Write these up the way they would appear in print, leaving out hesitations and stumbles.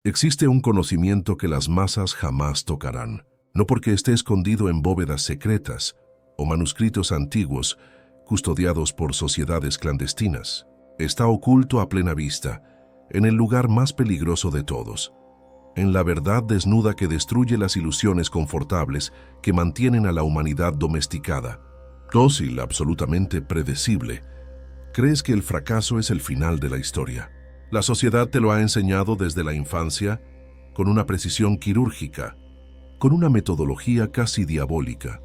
Existe un conocimiento que las masas jamás tocarán, no porque esté escondido en bóvedas secretas o manuscritos antiguos custodiados por sociedades clandestinas. Está oculto a plena vista, en el lugar más peligroso de todos, en la verdad desnuda que destruye las ilusiones confortables que mantienen a la humanidad domesticada, dócil, absolutamente predecible. Crees que el fracaso es el final de la historia. La sociedad te lo ha enseñado desde la infancia, con una precisión quirúrgica, con una metodología casi diabólica.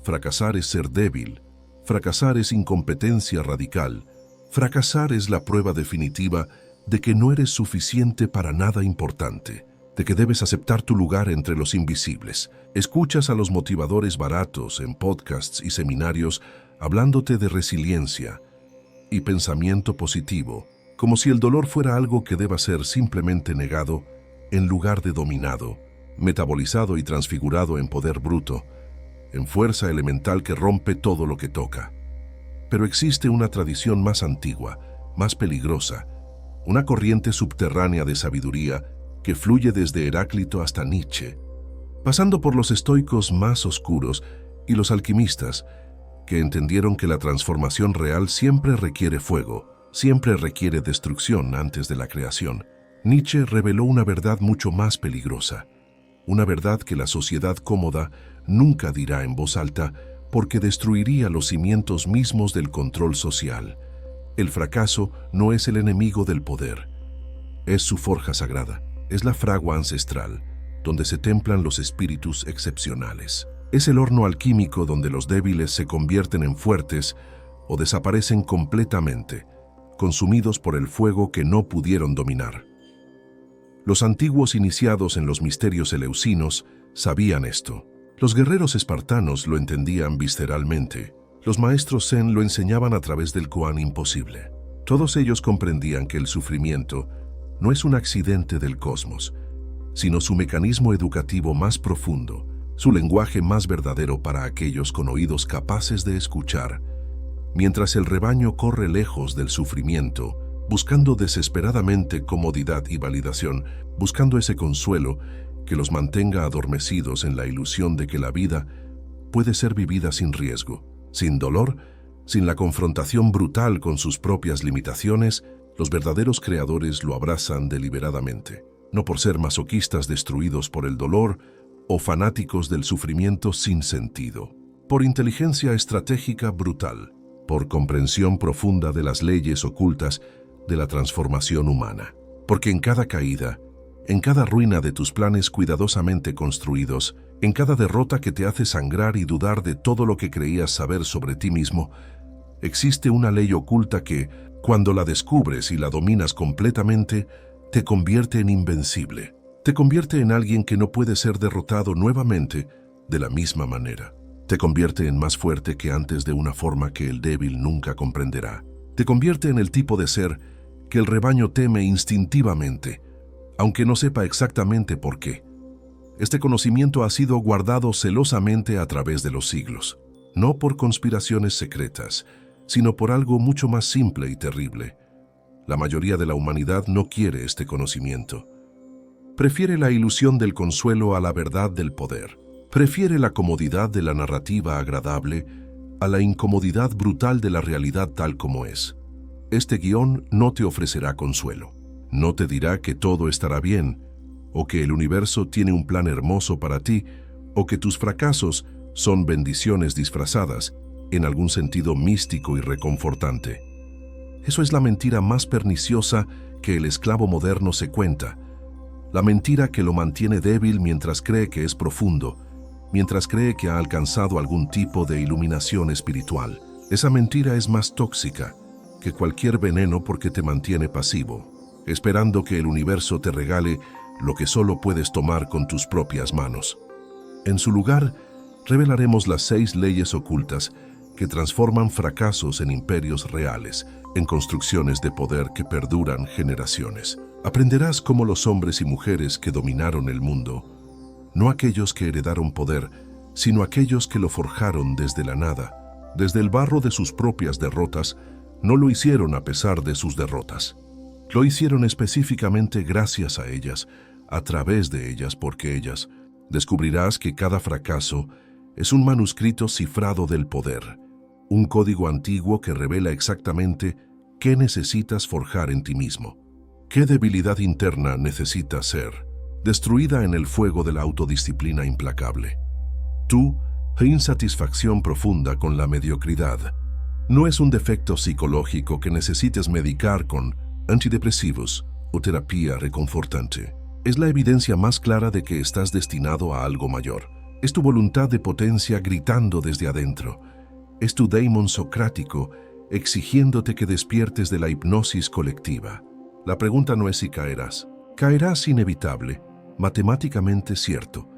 Fracasar es ser débil, fracasar es incompetencia radical, fracasar es la prueba definitiva de que no eres suficiente para nada importante, de que debes aceptar tu lugar entre los invisibles. Escuchas a los motivadores baratos en podcasts y seminarios hablándote de resiliencia y pensamiento positivo, como si el dolor fuera algo que deba ser simplemente negado en lugar de dominado, metabolizado y transfigurado en poder bruto, en fuerza elemental que rompe todo lo que toca. Pero existe una tradición más antigua, más peligrosa, una corriente subterránea de sabiduría que fluye desde Heráclito hasta Nietzsche, pasando por los estoicos más oscuros y los alquimistas, que entendieron que la transformación real siempre requiere fuego, siempre requiere destrucción antes de la creación. Nietzsche reveló una verdad mucho más peligrosa, una verdad que la sociedad cómoda nunca dirá en voz alta porque destruiría los cimientos mismos del control social. El fracaso no es el enemigo del poder, es su forja sagrada, es la fragua ancestral, donde se templan los espíritus excepcionales. Es el horno alquímico donde los débiles se convierten en fuertes o desaparecen completamente, consumidos por el fuego que no pudieron dominar. Los antiguos iniciados en los misterios eleusinos sabían esto. Los guerreros espartanos lo entendían visceralmente. Los maestros zen lo enseñaban a través del koan imposible. Todos ellos comprendían que el sufrimiento no es un accidente del cosmos, sino su mecanismo educativo más profundo, su lenguaje más verdadero para aquellos con oídos capaces de escuchar. Mientras el rebaño corre lejos del sufrimiento, buscando desesperadamente comodidad y validación, buscando ese consuelo que los mantenga adormecidos en la ilusión de que la vida puede ser vivida sin riesgo, sin dolor, sin la confrontación brutal con sus propias limitaciones, los verdaderos creadores lo abrazan deliberadamente, no por ser masoquistas destruidos por el dolor o fanáticos del sufrimiento sin sentido, por inteligencia estratégica brutal, por comprensión profunda de las leyes ocultas de la transformación humana. Porque en cada caída, en cada ruina de tus planes cuidadosamente construidos, en cada derrota que te hace sangrar y dudar de todo lo que creías saber sobre ti mismo, existe una ley oculta que, cuando la descubres y la dominas completamente, te convierte en invencible. Te convierte en alguien que no puede ser derrotado nuevamente de la misma manera. Te convierte en más fuerte que antes de una forma que el débil nunca comprenderá. Te convierte en el tipo de ser que el rebaño teme instintivamente, aunque no sepa exactamente por qué. Este conocimiento ha sido guardado celosamente a través de los siglos, no por conspiraciones secretas, sino por algo mucho más simple y terrible. La mayoría de la humanidad no quiere este conocimiento. Prefiere la ilusión del consuelo a la verdad del poder. Prefiere la comodidad de la narrativa agradable a la incomodidad brutal de la realidad tal como es. Este guión no te ofrecerá consuelo. No te dirá que todo estará bien, o que el universo tiene un plan hermoso para ti, o que tus fracasos son bendiciones disfrazadas en algún sentido místico y reconfortante. Eso es la mentira más perniciosa que el esclavo moderno se cuenta. La mentira que lo mantiene débil mientras cree que es profundo, mientras cree que ha alcanzado algún tipo de iluminación espiritual. Esa mentira es más tóxica que cualquier veneno porque te mantiene pasivo, esperando que el universo te regale lo que solo puedes tomar con tus propias manos. En su lugar, revelaremos las 6 leyes ocultas que transforman fracasos en imperios reales, en construcciones de poder que perduran generaciones. Aprenderás cómo los hombres y mujeres que dominaron el mundo, no aquellos que heredaron poder, sino aquellos que lo forjaron desde la nada, desde el barro de sus propias derrotas, no lo hicieron a pesar de sus derrotas. Lo hicieron específicamente gracias a ellas, a través de ellas, porque ellas. Descubrirás que cada fracaso es un manuscrito cifrado del poder, un código antiguo que revela exactamente qué necesitas forjar en ti mismo, qué debilidad interna necesitas ser, destruida en el fuego de la autodisciplina implacable. Tu insatisfacción profunda con la mediocridad no es un defecto psicológico que necesites medicar con antidepresivos o terapia reconfortante. Es la evidencia más clara de que estás destinado a algo mayor. Es tu voluntad de potencia gritando desde adentro. Es tu daemon socrático exigiéndote que despiertes de la hipnosis colectiva. La pregunta no es si caerás. Caerás inevitable, matemáticamente cierto,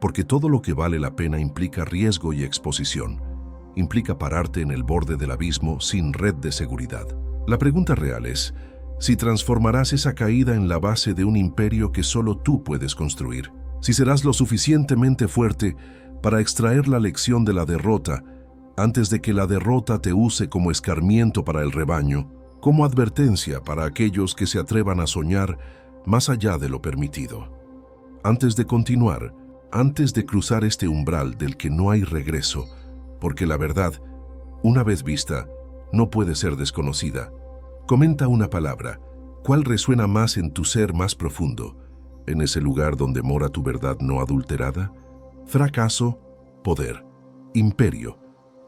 porque todo lo que vale la pena implica riesgo y exposición. Implica pararte en el borde del abismo sin red de seguridad. La pregunta real es si transformarás esa caída en la base de un imperio que solo tú puedes construir. Si serás lo suficientemente fuerte para extraer la lección de la derrota antes de que la derrota te use como escarmiento para el rebaño, como advertencia para aquellos que se atrevan a soñar más allá de lo permitido. Antes de continuar, antes de cruzar este umbral del que no hay regreso, porque la verdad, una vez vista, no puede ser desconocida, comenta una palabra. ¿Cuál resuena más en tu ser más profundo, en ese lugar donde mora tu verdad no adulterada? Fracaso, poder, imperio.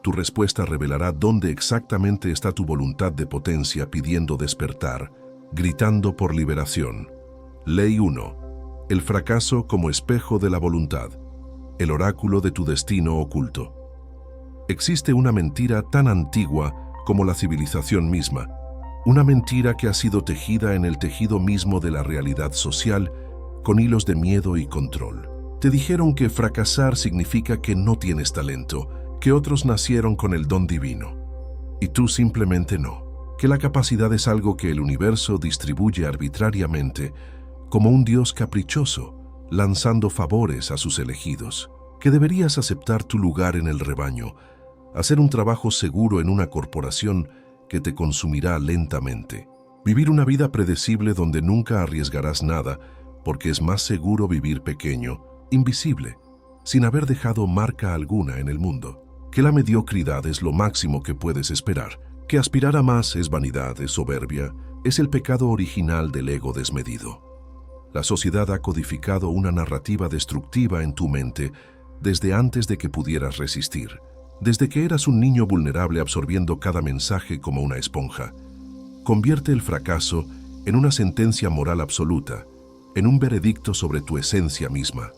Tu respuesta revelará dónde exactamente está tu voluntad de potencia pidiendo despertar, gritando por liberación. Ley 1. El fracaso como espejo de la voluntad, el oráculo de tu destino oculto. Existe una mentira tan antigua como la civilización misma, una mentira que ha sido tejida en el tejido mismo de la realidad social con hilos de miedo y control. Te dijeron que fracasar significa que no tienes talento, que otros nacieron con el don divino, y tú simplemente no, que la capacidad es algo que el universo distribuye arbitrariamente, como un Dios caprichoso, lanzando favores a sus elegidos, que deberías aceptar tu lugar en el rebaño, hacer un trabajo seguro en una corporación que te consumirá lentamente, vivir una vida predecible donde nunca arriesgarás nada, porque es más seguro vivir pequeño, invisible, sin haber dejado marca alguna en el mundo, que la mediocridad es lo máximo que puedes esperar, que aspirar a más es vanidad, es soberbia, es el pecado original del ego desmedido. La sociedad ha codificado una narrativa destructiva en tu mente desde antes de que pudieras resistir, desde que eras un niño vulnerable absorbiendo cada mensaje como una esponja. Convierte el fracaso en una sentencia moral absoluta, en un veredicto sobre tu esencia misma.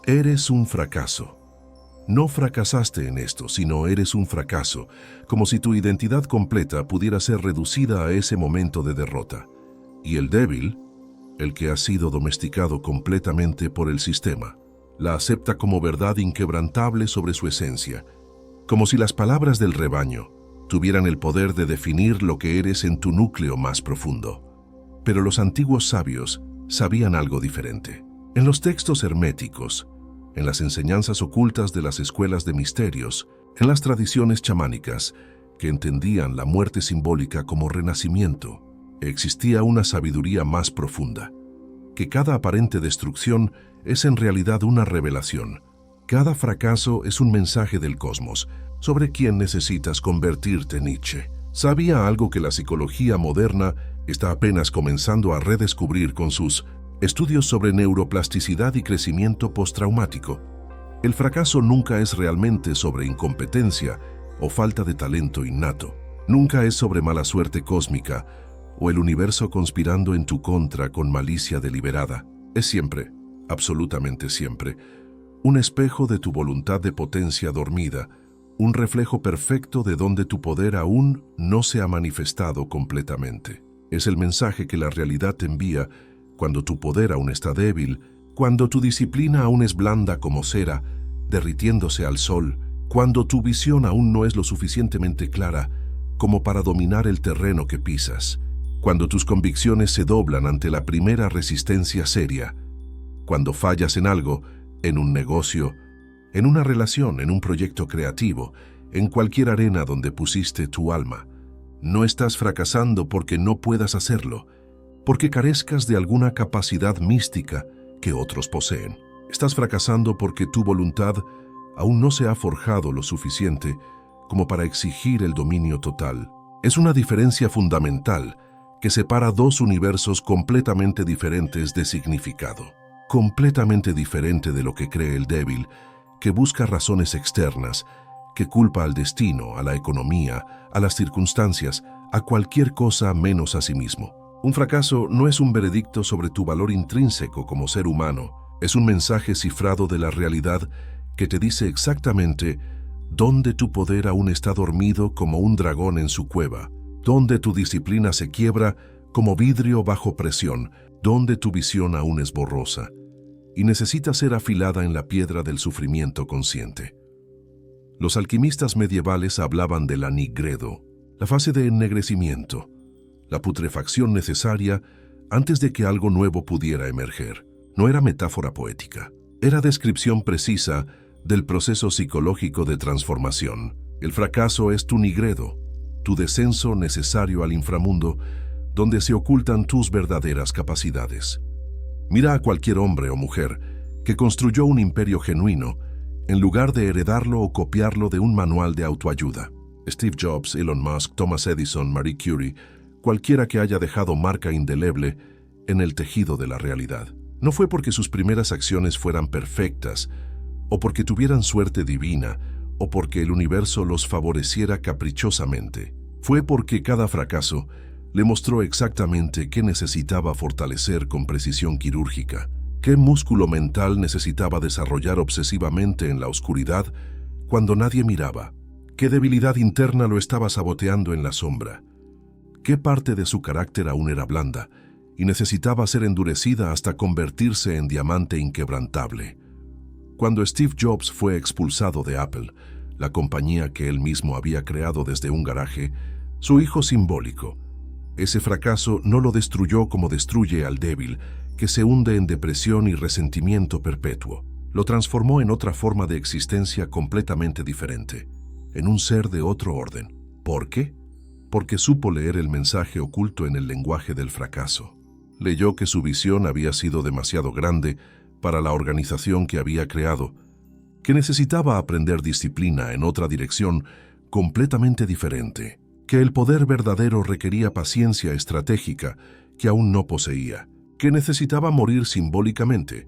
Eres un fracaso. No fracasaste en esto, sino eres un fracaso, como si tu identidad completa pudiera ser reducida a ese momento de derrota. Y el débil, el que ha sido domesticado completamente por el sistema, la acepta como verdad inquebrantable sobre su esencia, como si las palabras del rebaño tuvieran el poder de definir lo que eres en tu núcleo más profundo. Pero los antiguos sabios sabían algo diferente. En los textos herméticos, en las enseñanzas ocultas de las escuelas de misterios, en las tradiciones chamánicas, que entendían la muerte simbólica como renacimiento, existía una sabiduría más profunda, que cada aparente destrucción es en realidad una revelación. Cada fracaso es un mensaje del cosmos sobre quién necesitas convertirte, Nietzsche. Sabía algo que la psicología moderna está apenas comenzando a redescubrir con sus estudios sobre neuroplasticidad y crecimiento postraumático. El fracaso nunca es realmente sobre incompetencia o falta de talento innato. Nunca es sobre mala suerte cósmica o el universo conspirando en tu contra con malicia deliberada. Es siempre, absolutamente siempre, un espejo de tu voluntad de potencia dormida, un reflejo perfecto de donde tu poder aún no se ha manifestado completamente. Es el mensaje que la realidad te envía cuando tu poder aún está débil, cuando tu disciplina aún es blanda como cera, derritiéndose al sol, cuando tu visión aún no es lo suficientemente clara como para dominar el terreno que pisas, cuando tus convicciones se doblan ante la primera resistencia seria, cuando fallas en algo, en un negocio, en una relación, en un proyecto creativo, en cualquier arena donde pusiste tu alma. No estás fracasando porque no puedas hacerlo, porque carezcas de alguna capacidad mística que otros poseen. Estás fracasando porque tu voluntad aún no se ha forjado lo suficiente como para exigir el dominio total. Es una diferencia fundamental que separa dos universos completamente diferentes de significado. Completamente diferente de lo que cree el débil, que busca razones externas, que culpa al destino, a la economía, a las circunstancias, a cualquier cosa menos a sí mismo. Un fracaso no es un veredicto sobre tu valor intrínseco como ser humano, es un mensaje cifrado de la realidad que te dice exactamente dónde tu poder aún está dormido como un dragón en su cueva, dónde tu disciplina se quiebra como vidrio bajo presión, dónde tu visión aún es borrosa y necesita ser afilada en la piedra del sufrimiento consciente. Los alquimistas medievales hablaban de la nigredo, la fase de ennegrecimiento, la putrefacción necesaria antes de que algo nuevo pudiera emerger. No era metáfora poética, era descripción precisa del proceso psicológico de transformación. El fracaso es tu nigredo, tu descenso necesario al inframundo, donde se ocultan tus verdaderas capacidades. Mira a cualquier hombre o mujer que construyó un imperio genuino, en lugar de heredarlo o copiarlo de un manual de autoayuda. Steve Jobs, Elon Musk, Thomas Edison, Marie Curie, cualquiera que haya dejado marca indeleble en el tejido de la realidad. No fue porque sus primeras acciones fueran perfectas, o porque tuvieran suerte divina, o porque el universo los favoreciera caprichosamente. Fue porque cada fracaso le mostró exactamente qué necesitaba fortalecer con precisión quirúrgica, qué músculo mental necesitaba desarrollar obsesivamente en la oscuridad cuando nadie miraba, qué debilidad interna lo estaba saboteando en la sombra, qué parte de su carácter aún era blanda y necesitaba ser endurecida hasta convertirse en diamante inquebrantable. Cuando Steve Jobs fue expulsado de Apple, la compañía que él mismo había creado desde un garaje, su hijo simbólico, ese fracaso no lo destruyó como destruye al débil, que se hunde en depresión y resentimiento perpetuo. Lo transformó en otra forma de existencia completamente diferente, en un ser de otro orden. ¿Por qué? Porque supo leer el mensaje oculto en el lenguaje del fracaso. Leyó que su visión había sido demasiado grande para la organización que había creado, que necesitaba aprender disciplina en otra dirección completamente diferente, que el poder verdadero requería paciencia estratégica que aún no poseía, que necesitaba morir simbólicamente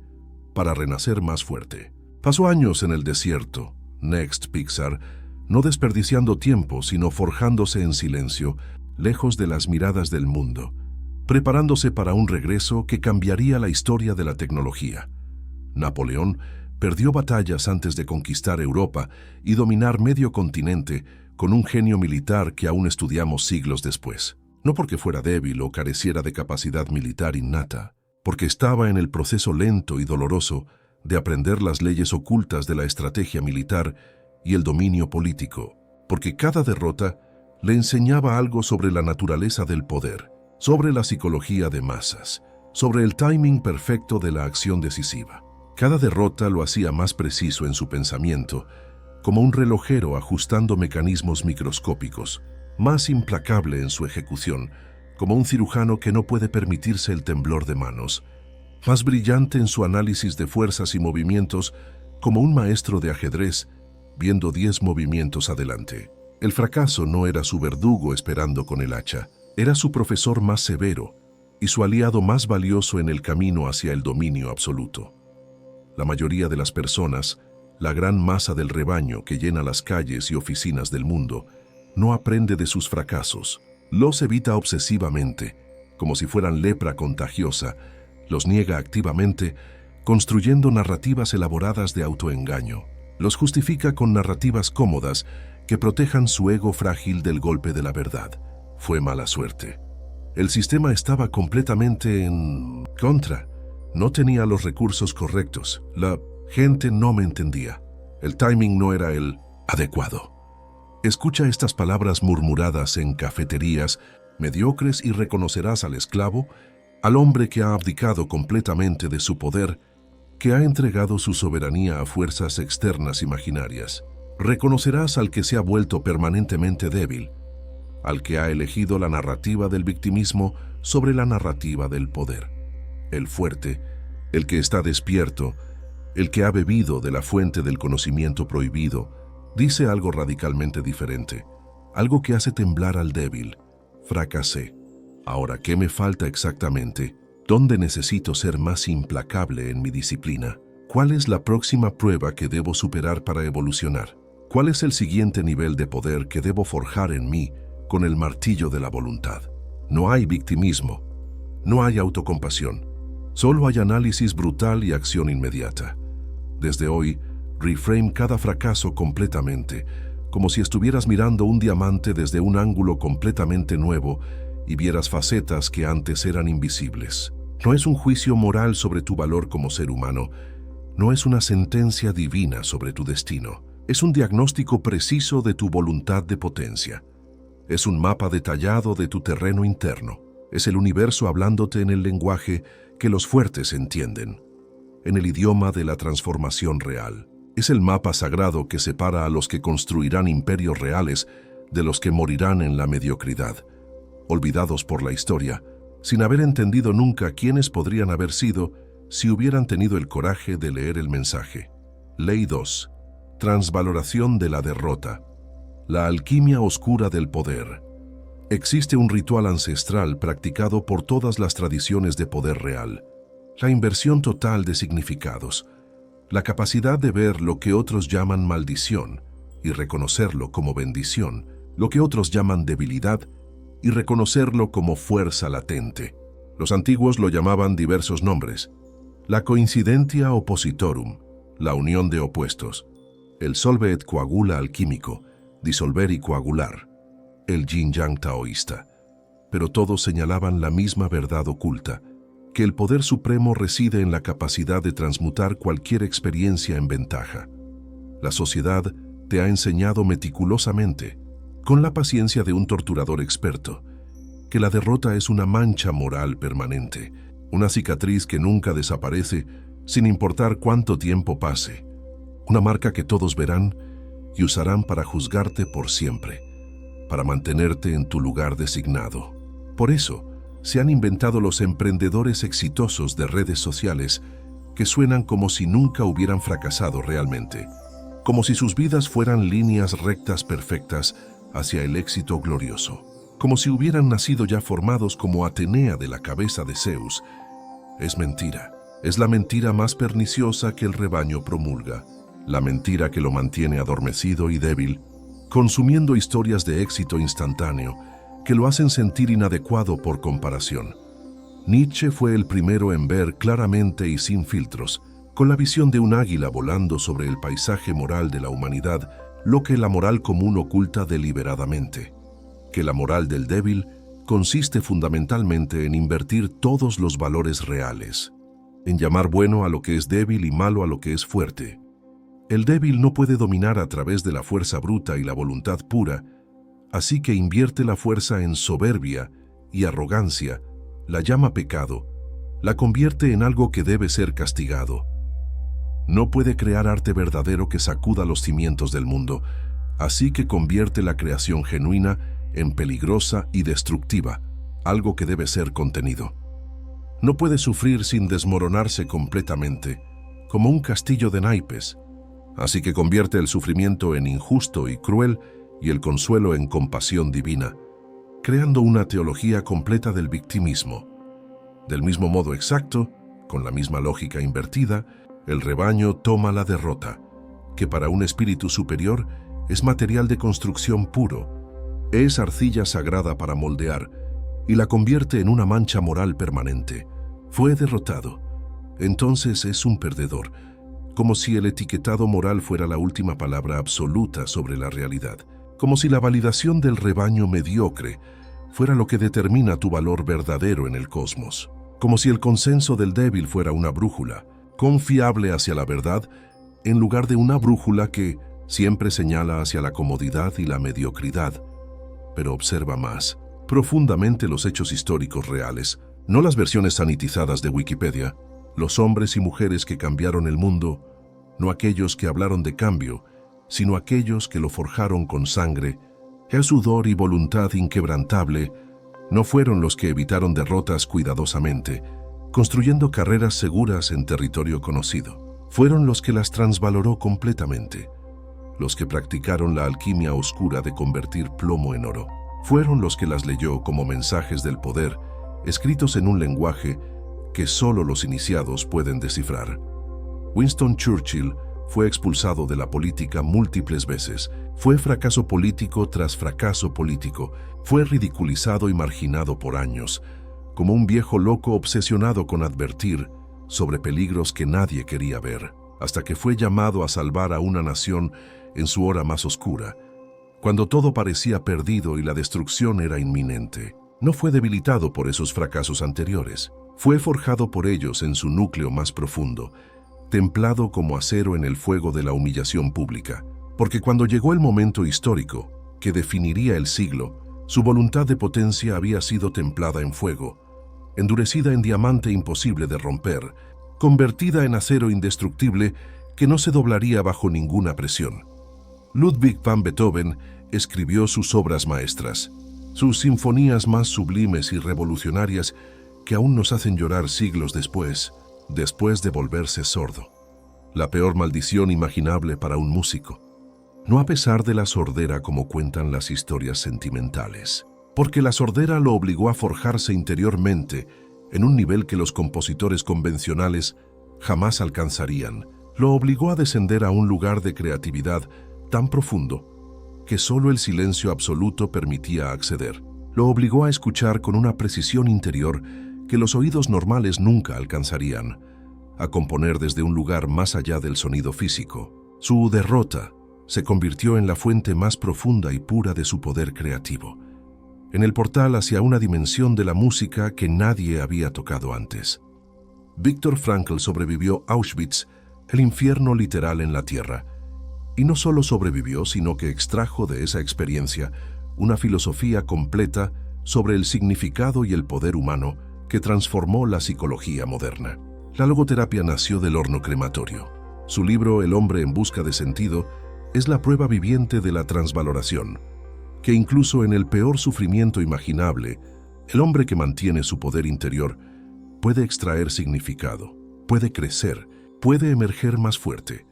para renacer más fuerte. Pasó años en el desierto, Next Pixar, no desperdiciando tiempo, sino forjándose en silencio, lejos de las miradas del mundo, preparándose para un regreso que cambiaría la historia de la tecnología. Napoleón perdió batallas antes de conquistar Europa y dominar medio continente con un genio militar que aún estudiamos siglos después. No porque fuera débil o careciera de capacidad militar innata, porque estaba en el proceso lento y doloroso de aprender las leyes ocultas de la estrategia militar y el dominio político, porque cada derrota le enseñaba algo sobre la naturaleza del poder, sobre la psicología de masas, sobre el timing perfecto de la acción decisiva. Cada derrota lo hacía más preciso en su pensamiento, como un relojero ajustando mecanismos microscópicos, más implacable en su ejecución, como un cirujano que no puede permitirse el temblor de manos, más brillante en su análisis de fuerzas y movimientos, como un maestro de ajedrez viendo 10 movimientos adelante. El fracaso no era su verdugo esperando con el hacha, era su profesor más severo y su aliado más valioso en el camino hacia el dominio absoluto. La mayoría de las personas, la gran masa del rebaño que llena las calles y oficinas del mundo, no aprende de sus fracasos, los evita obsesivamente, como si fueran lepra contagiosa, los niega activamente, construyendo narrativas elaboradas de autoengaño. Los justifica con narrativas cómodas que protejan su ego frágil del golpe de la verdad. Fue mala suerte. El sistema estaba completamente en contra. No tenía los recursos correctos. La gente no me entendía. El timing no era el adecuado. Escucha estas palabras murmuradas en cafeterías mediocres y reconocerás al esclavo, al hombre que ha abdicado completamente de su poder, que ha entregado su soberanía a fuerzas externas imaginarias. Reconocerás al que se ha vuelto permanentemente débil, al que ha elegido la narrativa del victimismo sobre la narrativa del poder. El fuerte El que está despierto, el que ha bebido de la fuente del conocimiento prohibido, dice algo radicalmente diferente, algo que hace temblar al débil. Fracasé. Ahora, ¿qué me falta exactamente? ¿Dónde necesito ser más implacable en mi disciplina? ¿Cuál es la próxima prueba que debo superar para evolucionar? ¿Cuál es el siguiente nivel de poder que debo forjar en mí con el martillo de la voluntad? No hay victimismo, no hay autocompasión, solo hay análisis brutal y acción inmediata. Desde hoy, reframe cada fracaso completamente, como si estuvieras mirando un diamante desde un ángulo completamente nuevo y vieras facetas que antes eran invisibles. No es un juicio moral sobre tu valor como ser humano, no es una sentencia divina sobre tu destino. Es un diagnóstico preciso de tu voluntad de potencia. Es un mapa detallado de tu terreno interno. Es el universo hablándote en el lenguaje que los fuertes entienden, en el idioma de la transformación real. Es el mapa sagrado que separa a los que construirán imperios reales de los que morirán en la mediocridad, olvidados por la historia, sin haber entendido nunca quiénes podrían haber sido si hubieran tenido el coraje de leer el mensaje. Ley 2. Transvaloración de la derrota. La alquimia oscura del poder. Existe un ritual ancestral practicado por todas las tradiciones de poder real. La inversión total de significados. La capacidad de ver lo que otros llaman maldición y reconocerlo como bendición, lo que otros llaman debilidad y reconocerlo como fuerza latente. Los antiguos lo llamaban diversos nombres. La coincidentia oppositorum, la unión de opuestos. El solve et coagula alquímico, disolver y coagular, el yin-yang taoísta. Pero todos señalaban la misma verdad oculta, que el poder supremo reside en la capacidad de transmutar cualquier experiencia en ventaja. La sociedad te ha enseñado meticulosamente, con la paciencia de un torturador experto, que la derrota es una mancha moral permanente, una cicatriz que nunca desaparece sin importar cuánto tiempo pase. Una marca que todos verán y usarán para juzgarte por siempre, para mantenerte en tu lugar designado. Por eso, se han inventado los emprendedores exitosos de redes sociales que suenan como si nunca hubieran fracasado realmente, como si sus vidas fueran líneas rectas perfectas hacia el éxito glorioso, como si hubieran nacido ya formados como Atenea de la cabeza de Zeus. Es mentira. Es la mentira más perniciosa que el rebaño promulga. La mentira que lo mantiene adormecido y débil, consumiendo historias de éxito instantáneo que lo hacen sentir inadecuado por comparación. Nietzsche fue el primero en ver claramente y sin filtros, con la visión de un águila volando sobre el paisaje moral de la humanidad, lo que la moral común oculta deliberadamente. Que la moral del débil consiste fundamentalmente en invertir todos los valores reales, en llamar bueno a lo que es débil y malo a lo que es fuerte. El débil no puede dominar a través de la fuerza bruta y la voluntad pura, así que invierte la fuerza en soberbia y arrogancia, la llama pecado, la convierte en algo que debe ser castigado. No puede crear arte verdadero que sacuda los cimientos del mundo, así que convierte la creación genuina en peligrosa y destructiva, algo que debe ser contenido. No puede sufrir sin desmoronarse completamente, como un castillo de naipes, así que convierte el sufrimiento en injusto y cruel y el consuelo en compasión divina, creando una teología completa del victimismo. Del mismo modo exacto, con la misma lógica invertida, el rebaño toma la derrota, que para un espíritu superior es material de construcción puro, es arcilla sagrada para moldear, y la convierte en una mancha moral permanente. Fue derrotado. Entonces es un perdedor, como si el etiquetado moral fuera la última palabra absoluta sobre la realidad, como si la validación del rebaño mediocre fuera lo que determina tu valor verdadero en el cosmos, como si el consenso del débil fuera una brújula, confiable hacia la verdad, en lugar de una brújula que siempre señala hacia la comodidad y la mediocridad. Pero observa más profundamente los hechos históricos reales, no las versiones sanitizadas de Wikipedia, los hombres y mujeres que cambiaron el mundo, no aquellos que hablaron de cambio, sino aquellos que lo forjaron con sangre, el sudor y voluntad inquebrantable. No fueron los que evitaron derrotas cuidadosamente, construyendo carreras seguras en territorio conocido. Fueron los que las transvaloró completamente, los que practicaron la alquimia oscura de convertir plomo en oro. Fueron los que las leyó como mensajes del poder, escritos en un lenguaje que solo los iniciados pueden descifrar. Winston Churchill fue expulsado de la política múltiples veces. Fue fracaso político tras fracaso político. Fue ridiculizado y marginado por años, como un viejo loco obsesionado con advertir sobre peligros que nadie quería ver, hasta que fue llamado a salvar a una nación en su hora más oscura, cuando todo parecía perdido y la destrucción era inminente. No fue debilitado por esos fracasos anteriores. Fue forjado por ellos en su núcleo más profundo, templado como acero en el fuego de la humillación pública. Porque cuando llegó el momento histórico que definiría el siglo, su voluntad de potencia había sido templada en fuego, endurecida en diamante imposible de romper, convertida en acero indestructible que no se doblaría bajo ninguna presión. Ludwig van Beethoven escribió sus obras maestras, sus sinfonías más sublimes y revolucionarias que aún nos hacen llorar siglos después de volverse sordo. La peor maldición imaginable para un músico. No a pesar de la sordera como cuentan las historias sentimentales, porque la sordera lo obligó a forjarse interiormente en un nivel que los compositores convencionales jamás alcanzarían. Lo obligó a descender a un lugar de creatividad tan profundo que solo el silencio absoluto permitía acceder. Lo obligó a escuchar con una precisión interior que los oídos normales nunca alcanzarían, a componer desde un lugar más allá del sonido físico. Su derrota se convirtió en la fuente más profunda y pura de su poder creativo, en el portal hacia una dimensión de la música que nadie había tocado antes. Viktor Frankl sobrevivió a Auschwitz, el infierno literal en la tierra, y no solo sobrevivió, sino que extrajo de esa experiencia una filosofía completa sobre el significado y el poder humano que transformó la psicología moderna. La logoterapia nació del horno crematorio. Su libro El hombre en busca de sentido es la prueba viviente de la transvaloración, que incluso en el peor sufrimiento imaginable, el hombre que mantiene su poder interior puede extraer significado, puede crecer, puede emerger más fuerte.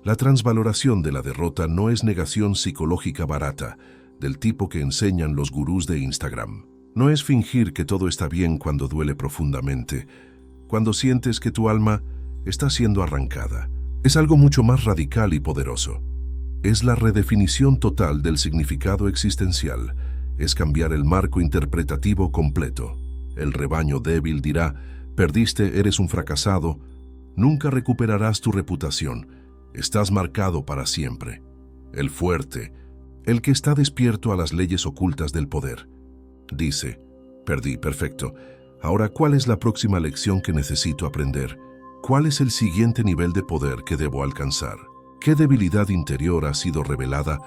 La transvaloración de la derrota no es negación psicológica barata, del tipo que enseñan los gurús de Instagram. No es fingir que todo está bien cuando duele profundamente, cuando sientes que tu alma está siendo arrancada. Es algo mucho más radical y poderoso. Es la redefinición total del significado existencial. Es cambiar el marco interpretativo completo. El rebaño débil dirá, perdiste, eres un fracasado, nunca recuperarás tu reputación, estás marcado para siempre. El fuerte, el que está despierto a las leyes ocultas del poder, dice, perdí, perfecto. Ahora, ¿cuál es la próxima lección que necesito aprender? ¿Cuál es el siguiente nivel de poder que debo alcanzar? ¿Qué debilidad interior ha sido revelada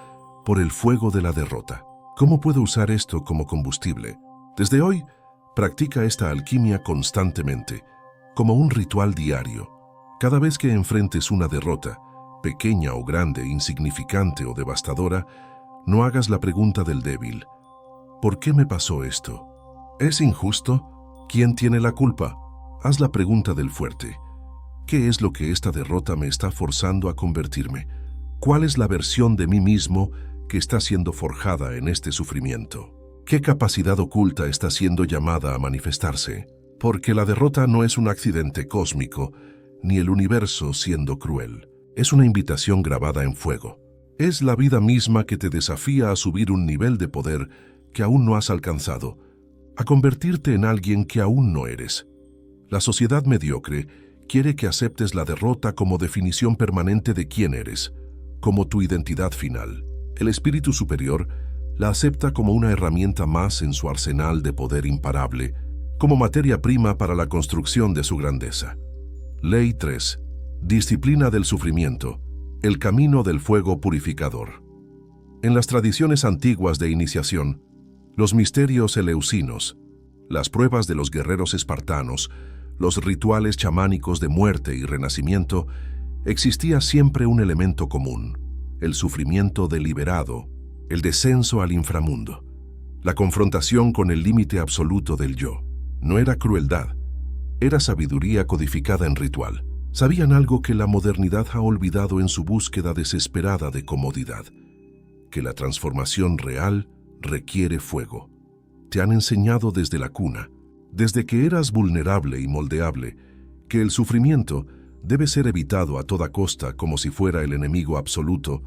por el fuego de la derrota? ¿Cómo puedo usar esto como combustible? Desde hoy, practica esta alquimia constantemente, como un ritual diario. Cada vez que enfrentes una derrota, pequeña o grande, insignificante o devastadora, no hagas la pregunta del débil. ¿Por qué me pasó esto? ¿Es injusto? ¿Quién tiene la culpa? Haz la pregunta del fuerte. ¿Qué es lo que esta derrota me está forzando a convertirme? ¿Cuál es la versión de mí mismo que está siendo forjada en este sufrimiento? ¿Qué capacidad oculta está siendo llamada a manifestarse? Porque la derrota no es un accidente cósmico, ni el universo siendo cruel. Es una invitación grabada en fuego. Es la vida misma que te desafía a subir un nivel de poder que aún no has alcanzado, a convertirte en alguien que aún no eres. La sociedad mediocre quiere que aceptes la derrota como definición permanente de quién eres, como tu identidad final. El espíritu superior la acepta como una herramienta más en su arsenal de poder imparable, como materia prima para la construcción de su grandeza. Ley 3. Disciplina del sufrimiento. El camino del fuego purificador. En las tradiciones antiguas de iniciación, los misterios eleusinos, las pruebas de los guerreros espartanos, los rituales chamánicos de muerte y renacimiento, existía siempre un elemento común: el sufrimiento deliberado, el descenso al inframundo, la confrontación con el límite absoluto del yo. No era crueldad, Era sabiduría codificada en ritual. Sabían algo que la modernidad ha olvidado en su búsqueda desesperada de comodidad, que la transformación real requiere fuego. Te han enseñado desde la cuna, desde que eras vulnerable y moldeable, que el sufrimiento debe ser evitado a toda costa como si fuera el enemigo absoluto,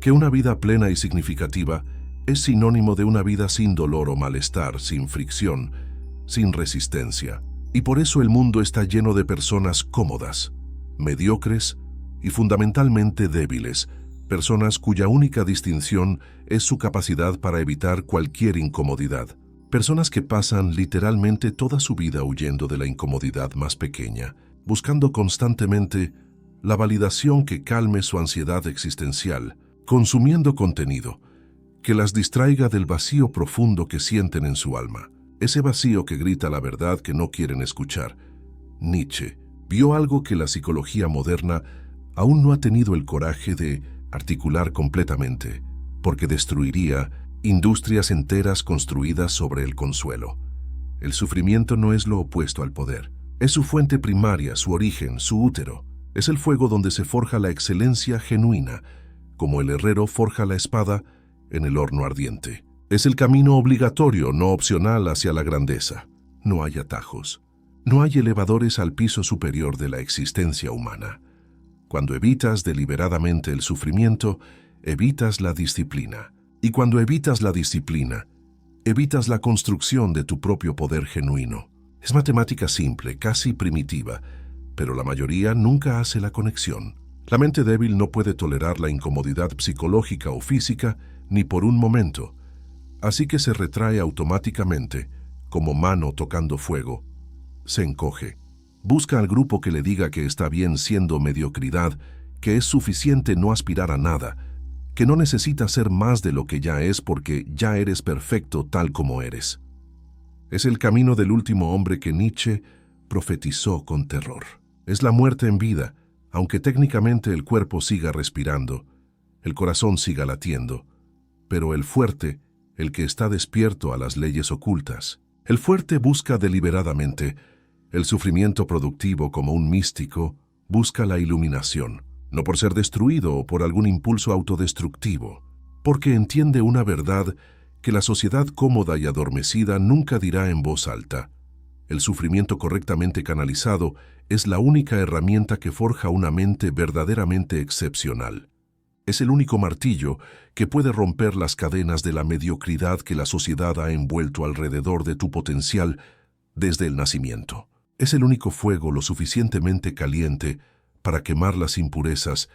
que una vida plena y significativa es sinónimo de una vida sin dolor o malestar, sin fricción, sin resistencia. Y por eso el mundo está lleno de personas cómodas, mediocres y fundamentalmente débiles, personas cuya única distinción es su capacidad para evitar cualquier incomodidad. Personas que pasan literalmente toda su vida huyendo de la incomodidad más pequeña, buscando constantemente la validación que calme su ansiedad existencial, consumiendo contenido que las distraiga del vacío profundo que sienten en su alma, ese vacío que grita la verdad que no quieren escuchar. Nietzsche vio algo que la psicología moderna aún no ha tenido el coraje de articular completamente, porque destruiría industrias enteras construidas sobre el consuelo. El sufrimiento no es lo opuesto al poder. Es su fuente primaria, su origen, su útero. Es el fuego donde se forja la excelencia genuina, como el herrero forja la espada en el horno ardiente. Es el camino obligatorio, no opcional, hacia la grandeza. No hay atajos. No hay elevadores al piso superior de la existencia humana. Cuando evitas deliberadamente el sufrimiento, evitas la disciplina. Y cuando evitas la disciplina, evitas la construcción de tu propio poder genuino. Es matemática simple, casi primitiva, pero la mayoría nunca hace la conexión. La mente débil no puede tolerar la incomodidad psicológica o física ni por un momento, así que se retrae automáticamente, como mano tocando fuego. Se encoge. Busca al grupo que le diga que está bien siendo mediocridad, que es suficiente no aspirar a nada, que no necesita ser más de lo que ya es porque ya eres perfecto tal como eres. Es el camino del último hombre que Nietzsche profetizó con terror. Es la muerte en vida, aunque técnicamente el cuerpo siga respirando, el corazón siga latiendo, pero el fuerte, el que está despierto a las leyes ocultas. El fuerte busca deliberadamente. El sufrimiento productivo, como un místico, busca la iluminación, no por ser destruido o por algún impulso autodestructivo, porque entiende una verdad que la sociedad cómoda y adormecida nunca dirá en voz alta. El sufrimiento correctamente canalizado es la única herramienta que forja una mente verdaderamente excepcional. Es el único martillo que puede romper las cadenas de la mediocridad que la sociedad ha envuelto alrededor de tu potencial desde el nacimiento. Es el único fuego lo suficientemente caliente para quemar las impurezas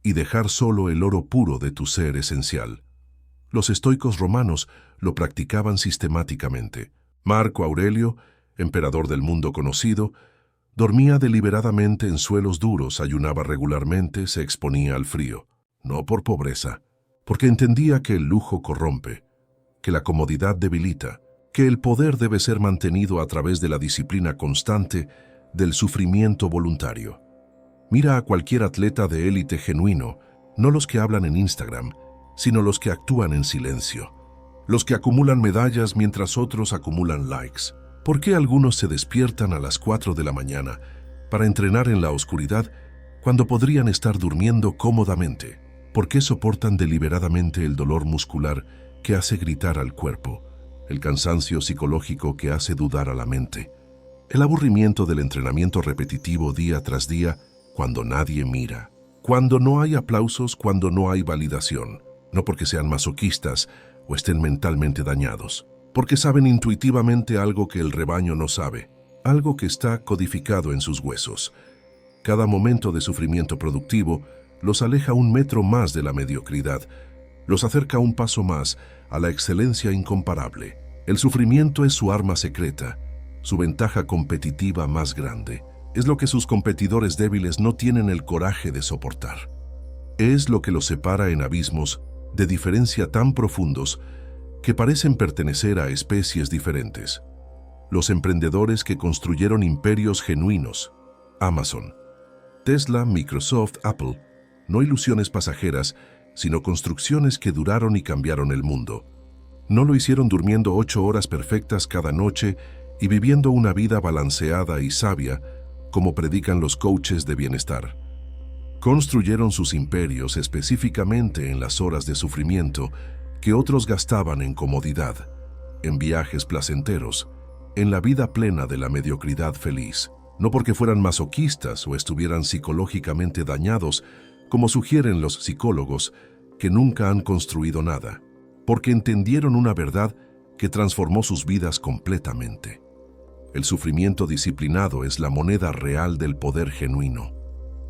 y dejar solo el oro puro de tu ser esencial. Los estoicos romanos lo practicaban sistemáticamente. Marco Aurelio, emperador del mundo conocido, dormía deliberadamente en suelos duros, ayunaba regularmente, se exponía al frío. No por pobreza, porque entendía que el lujo corrompe, que la comodidad debilita, que el poder debe ser mantenido a través de la disciplina constante del sufrimiento voluntario. Mira a cualquier atleta de élite genuino, no los que hablan en Instagram, sino los que actúan en silencio, los que acumulan medallas mientras otros acumulan likes. ¿Por qué algunos se despiertan a las 4 de la mañana para entrenar en la oscuridad cuando podrían estar durmiendo cómodamente? ¿Por qué soportan deliberadamente el dolor muscular que hace gritar al cuerpo, el cansancio psicológico que hace dudar a la mente, el aburrimiento del entrenamiento repetitivo día tras día cuando nadie mira, cuando no hay aplausos, cuando no hay validación? No porque sean masoquistas o estén mentalmente dañados, porque saben intuitivamente algo que el rebaño no sabe, algo que está codificado en sus huesos. Cada momento de sufrimiento productivo los aleja un metro más de la mediocridad, los acerca un paso más a la excelencia incomparable. El sufrimiento es su arma secreta, su ventaja competitiva más grande. Es lo que sus competidores débiles no tienen el coraje de soportar. Es lo que los separa en abismos de diferencia tan profundos que parecen pertenecer a especies diferentes. Los emprendedores que construyeron imperios genuinos, Amazon, Tesla, Microsoft, Apple, no ilusiones pasajeras, sino construcciones que duraron y cambiaron el mundo. No lo hicieron durmiendo 8 horas perfectas cada noche y viviendo una vida balanceada y sabia, como predican los coaches de bienestar. Construyeron sus imperios específicamente en las horas de sufrimiento que otros gastaban en comodidad, en viajes placenteros, en la vida plena de la mediocridad feliz. No porque fueran masoquistas o estuvieran psicológicamente dañados, como sugieren los psicólogos, que nunca han construido nada, porque entendieron una verdad que transformó sus vidas completamente. El sufrimiento disciplinado es la moneda real del poder genuino.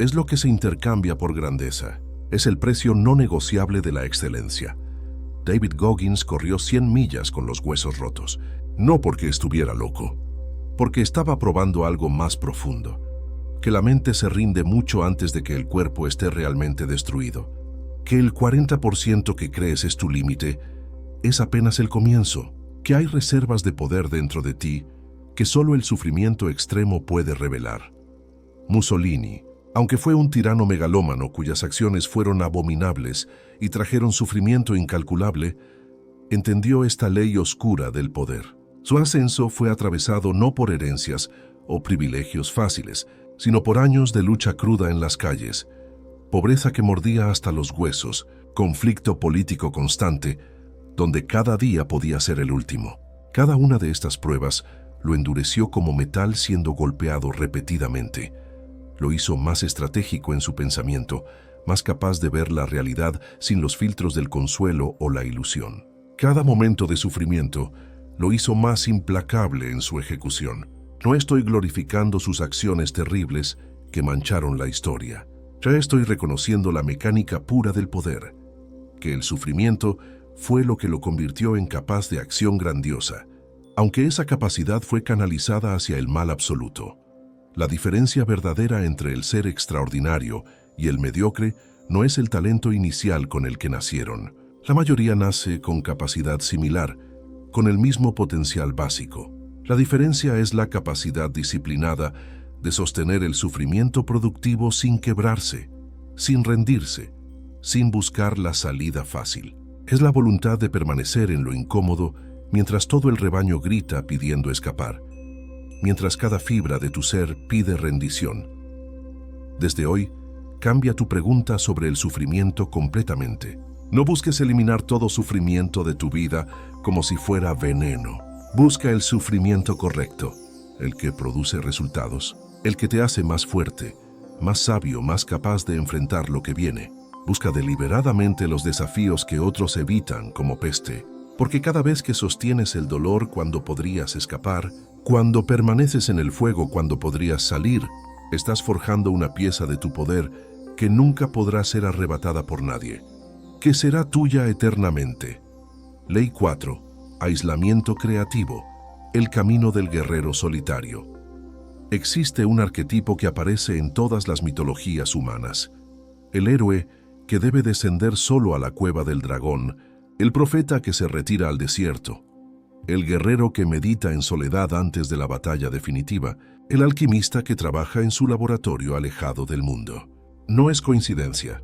Es lo que se intercambia por grandeza. Es el precio no negociable de la excelencia. David Goggins corrió 100 millas con los huesos rotos, no porque estuviera loco, porque estaba probando algo más profundo, que la mente se rinde mucho antes de que el cuerpo esté realmente destruido, que el 40% que crees es tu límite es apenas el comienzo, que hay reservas de poder dentro de ti que solo el sufrimiento extremo puede revelar. Mussolini, aunque fue un tirano megalómano cuyas acciones fueron abominables y trajeron sufrimiento incalculable, entendió esta ley oscura del poder. Su ascenso fue atravesado no por herencias o privilegios fáciles, sino por años de lucha cruda en las calles, pobreza que mordía hasta los huesos, conflicto político constante, donde cada día podía ser el último. Cada una de estas pruebas lo endureció como metal siendo golpeado repetidamente. Lo hizo más estratégico en su pensamiento, más capaz de ver la realidad sin los filtros del consuelo o la ilusión. Cada momento de sufrimiento lo hizo más implacable en su ejecución. No estoy glorificando sus acciones terribles que mancharon la historia. Ya estoy reconociendo la mecánica pura del poder, que el sufrimiento fue lo que lo convirtió en capaz de acción grandiosa, aunque esa capacidad fue canalizada hacia el mal absoluto. La diferencia verdadera entre el ser extraordinario y el mediocre no es el talento inicial con el que nacieron. La mayoría nace con capacidad similar, con el mismo potencial básico. La diferencia es la capacidad disciplinada de sostener el sufrimiento productivo sin quebrarse, sin rendirse, sin buscar la salida fácil. Es la voluntad de permanecer en lo incómodo mientras todo el rebaño grita pidiendo escapar, mientras cada fibra de tu ser pide rendición. Desde hoy, cambia tu pregunta sobre el sufrimiento completamente. No busques eliminar todo sufrimiento de tu vida como si fuera veneno. Busca el sufrimiento correcto, el que produce resultados, el que te hace más fuerte, más sabio, más capaz de enfrentar lo que viene. Busca deliberadamente los desafíos que otros evitan como peste, porque cada vez que sostienes el dolor cuando podrías escapar, cuando permaneces en el fuego cuando podrías salir, estás forjando una pieza de tu poder que nunca podrá ser arrebatada por nadie, que será tuya eternamente. Ley 4. Aislamiento creativo. El camino del guerrero solitario. Existe un arquetipo que aparece en todas las mitologías humanas. El héroe que debe descender solo a la cueva del dragón, el profeta que se retira al desierto, el guerrero que medita en soledad antes de la batalla definitiva, el alquimista que trabaja en su laboratorio alejado del mundo. No es coincidencia.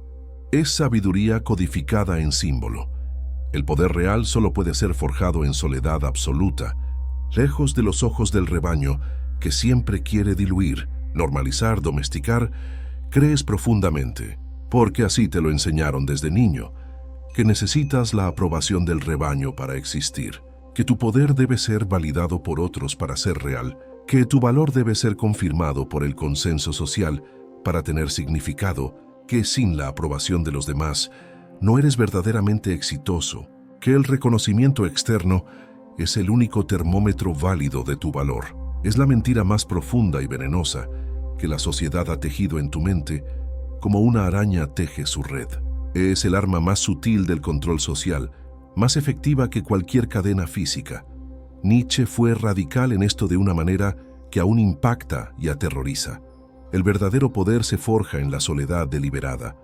Es sabiduría codificada en símbolo. El poder real solo puede ser forjado en soledad absoluta, lejos de los ojos del rebaño que siempre quiere diluir, normalizar, domesticar. Crees profundamente, porque así te lo enseñaron desde niño, que necesitas la aprobación del rebaño para existir, que tu poder debe ser validado por otros para ser real, que tu valor debe ser confirmado por el consenso social para tener significado, que sin la aprobación de los demás no eres verdaderamente exitoso, que el reconocimiento externo es el único termómetro válido de tu valor. Es la mentira más profunda y venenosa que la sociedad ha tejido en tu mente como una araña teje su red. Es el arma más sutil del control social, más efectiva que cualquier cadena física. Nietzsche fue radical en esto de una manera que aún impacta y aterroriza. El verdadero poder se forja en la soledad deliberada,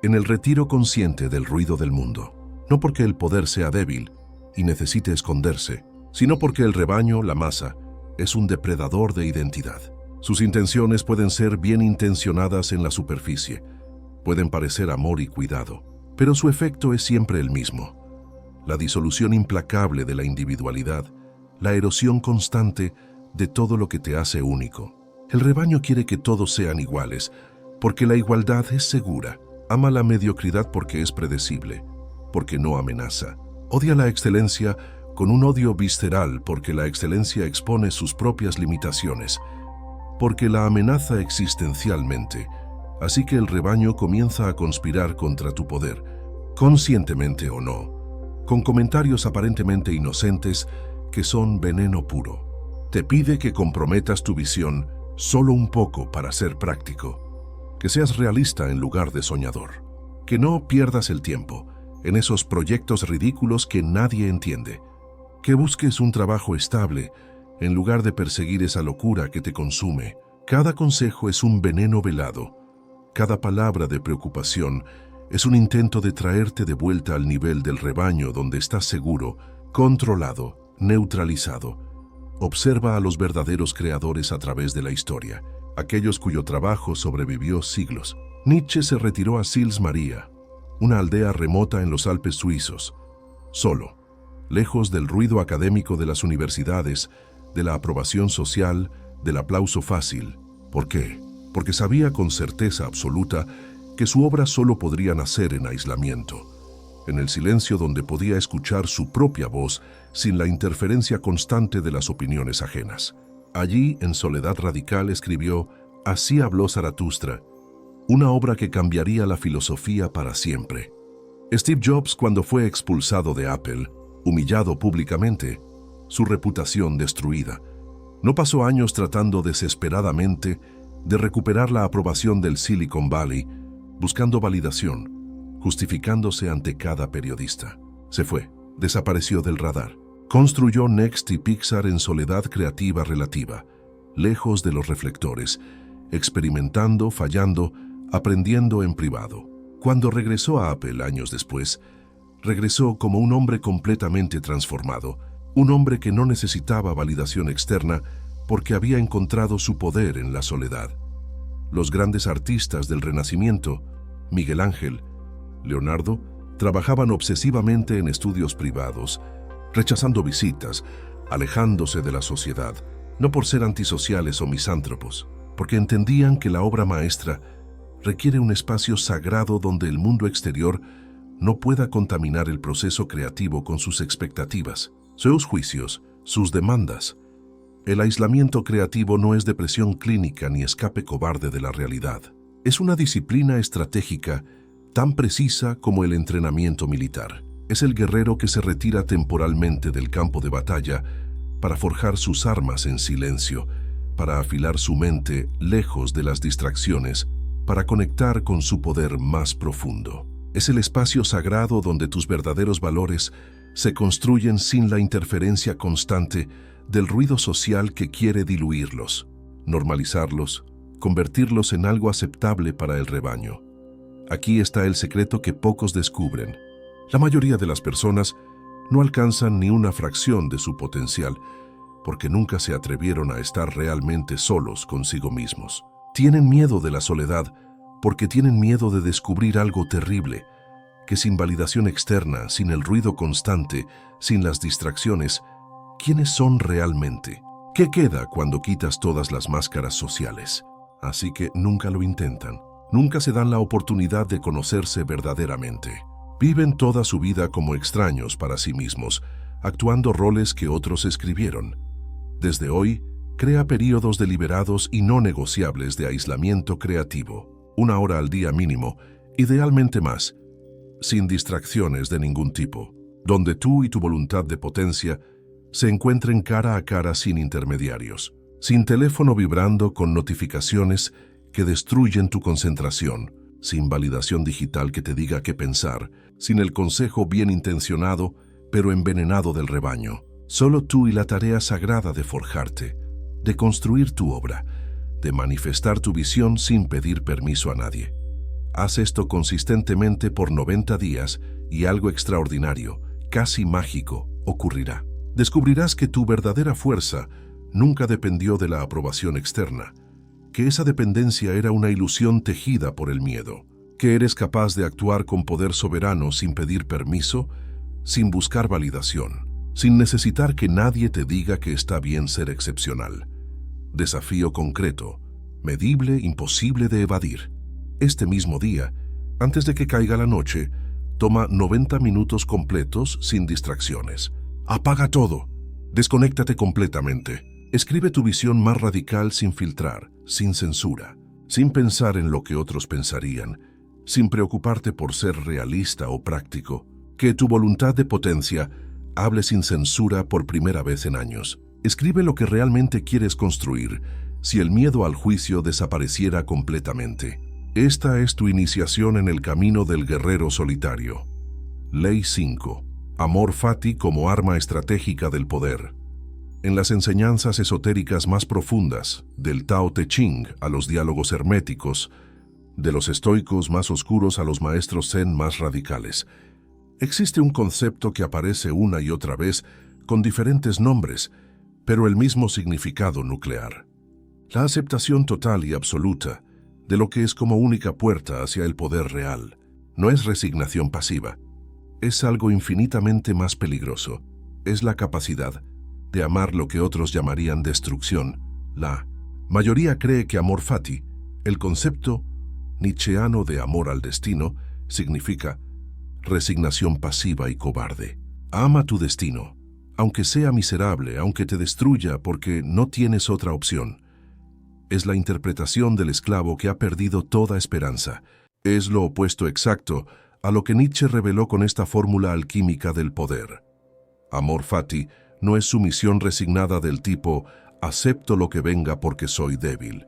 en el retiro consciente del ruido del mundo. No porque el poder sea débil y necesite esconderse, sino porque el rebaño, la masa, es un depredador de identidad. Sus intenciones pueden ser bien intencionadas en la superficie, pueden parecer amor y cuidado, pero su efecto es siempre el mismo. La disolución implacable de la individualidad, la erosión constante de todo lo que te hace único. El rebaño quiere que todos sean iguales, porque la igualdad es segura. Ama la mediocridad porque es predecible, porque no amenaza. Odia la excelencia con un odio visceral porque la excelencia expone sus propias limitaciones, porque la amenaza existencialmente. Así que el rebaño comienza a conspirar contra tu poder, conscientemente o no, con comentarios aparentemente inocentes que son veneno puro. Te pide que comprometas tu visión solo un poco para ser práctico, que seas realista en lugar de soñador, que no pierdas el tiempo en esos proyectos ridículos que nadie entiende, que busques un trabajo estable en lugar de perseguir esa locura que te consume. Cada consejo es un veneno velado, cada palabra de preocupación es un intento de traerte de vuelta al nivel del rebaño donde estás seguro, controlado, neutralizado. Observa a los verdaderos creadores a través de la historia, aquellos cuyo trabajo sobrevivió siglos. Nietzsche se retiró a Sils Maria, una aldea remota en los Alpes suizos, solo, lejos del ruido académico de las universidades, de la aprobación social, del aplauso fácil. ¿Por qué? Porque sabía con certeza absoluta que su obra solo podría nacer en aislamiento, en el silencio donde podía escuchar su propia voz sin la interferencia constante de las opiniones ajenas. Allí, en soledad radical, escribió Así habló Zaratustra, una obra que cambiaría la filosofía para siempre. Steve Jobs, cuando fue expulsado de Apple, humillado públicamente, su reputación destruida, no pasó años tratando desesperadamente de recuperar la aprobación del Silicon Valley, buscando validación, justificándose ante cada periodista. Se fue, desapareció del radar. Construyó Next y Pixar en soledad creativa relativa, lejos de los reflectores, experimentando, fallando, aprendiendo en privado. Cuando regresó a Apple años después, regresó como un hombre completamente transformado, un hombre que no necesitaba validación externa porque había encontrado su poder en la soledad. Los grandes artistas del Renacimiento, Miguel Ángel, Leonardo, trabajaban obsesivamente en estudios privados, rechazando visitas, alejándose de la sociedad, no por ser antisociales o misántropos, porque entendían que la obra maestra requiere un espacio sagrado donde el mundo exterior no pueda contaminar el proceso creativo con sus expectativas, sus juicios, sus demandas. El aislamiento creativo no es depresión clínica ni escape cobarde de la realidad. Es una disciplina estratégica tan precisa como el entrenamiento militar. Es el guerrero que se retira temporalmente del campo de batalla para forjar sus armas en silencio, para afilar su mente lejos de las distracciones, para conectar con su poder más profundo. Es el espacio sagrado donde tus verdaderos valores se construyen sin la interferencia constante del ruido social que quiere diluirlos, normalizarlos, convertirlos en algo aceptable para el rebaño. Aquí está el secreto que pocos descubren. La mayoría de las personas no alcanzan ni una fracción de su potencial porque nunca se atrevieron a estar realmente solos consigo mismos. Tienen miedo de la soledad porque tienen miedo de descubrir algo terrible, que sin validación externa, sin el ruido constante, sin las distracciones, ¿quiénes son realmente? ¿Qué queda cuando quitas todas las máscaras sociales? Así que nunca lo intentan. Nunca se dan la oportunidad de conocerse verdaderamente. Viven toda su vida como extraños para sí mismos, actuando roles que otros escribieron. Desde hoy, crea períodos deliberados y no negociables de aislamiento creativo. 1 hora al día mínimo, idealmente más, sin distracciones de ningún tipo, donde tú y tu voluntad de potencia se encuentren cara a cara sin intermediarios, sin teléfono vibrando con notificaciones que destruyen tu concentración, sin validación digital que te diga qué pensar, sin el consejo bien intencionado pero envenenado del rebaño. Solo tú y la tarea sagrada de forjarte, de construir tu obra, de manifestar tu visión sin pedir permiso a nadie. Haz esto consistentemente por 90 días y algo extraordinario, casi mágico, ocurrirá. Descubrirás que tu verdadera fuerza nunca dependió de la aprobación externa, que esa dependencia era una ilusión tejida por el miedo, que eres capaz de actuar con poder soberano sin pedir permiso, sin buscar validación. sin necesitar que nadie te diga que está bien ser excepcional. Desafío concreto, medible, imposible de evadir. Este mismo día, antes de que caiga la noche, toma 90 minutos completos sin distracciones. Apaga todo. Desconéctate completamente. Escribe tu visión más radical sin filtrar, sin censura, sin pensar en lo que otros pensarían, sin preocuparte por ser realista o práctico. Que tu voluntad de potencia hable sin censura por primera vez en años. Escribe lo que realmente quieres construir, si el miedo al juicio desapareciera completamente. Esta es tu iniciación en el camino del guerrero solitario. Ley 5. Amor fati como arma estratégica del poder. En las enseñanzas esotéricas más profundas, del Tao Te Ching a los diálogos herméticos, de los estoicos más oscuros a los maestros zen más radicales, existe un concepto que aparece una y otra vez con diferentes nombres, pero el mismo significado nuclear. La aceptación total y absoluta de lo que es como única puerta hacia el poder real. No es resignación pasiva. Es algo infinitamente más peligroso. Es la capacidad de amar lo que otros llamarían destrucción. La mayoría cree que amor fati, el concepto nietzscheano de amor al destino, significa resignación pasiva y cobarde. Ama tu destino, aunque sea miserable, aunque te destruya porque no tienes otra opción. Es la interpretación del esclavo que ha perdido toda esperanza. Es lo opuesto exacto a lo que Nietzsche reveló con esta fórmula alquímica del poder. Amor fati no es sumisión resignada del tipo acepto lo que venga porque soy débil.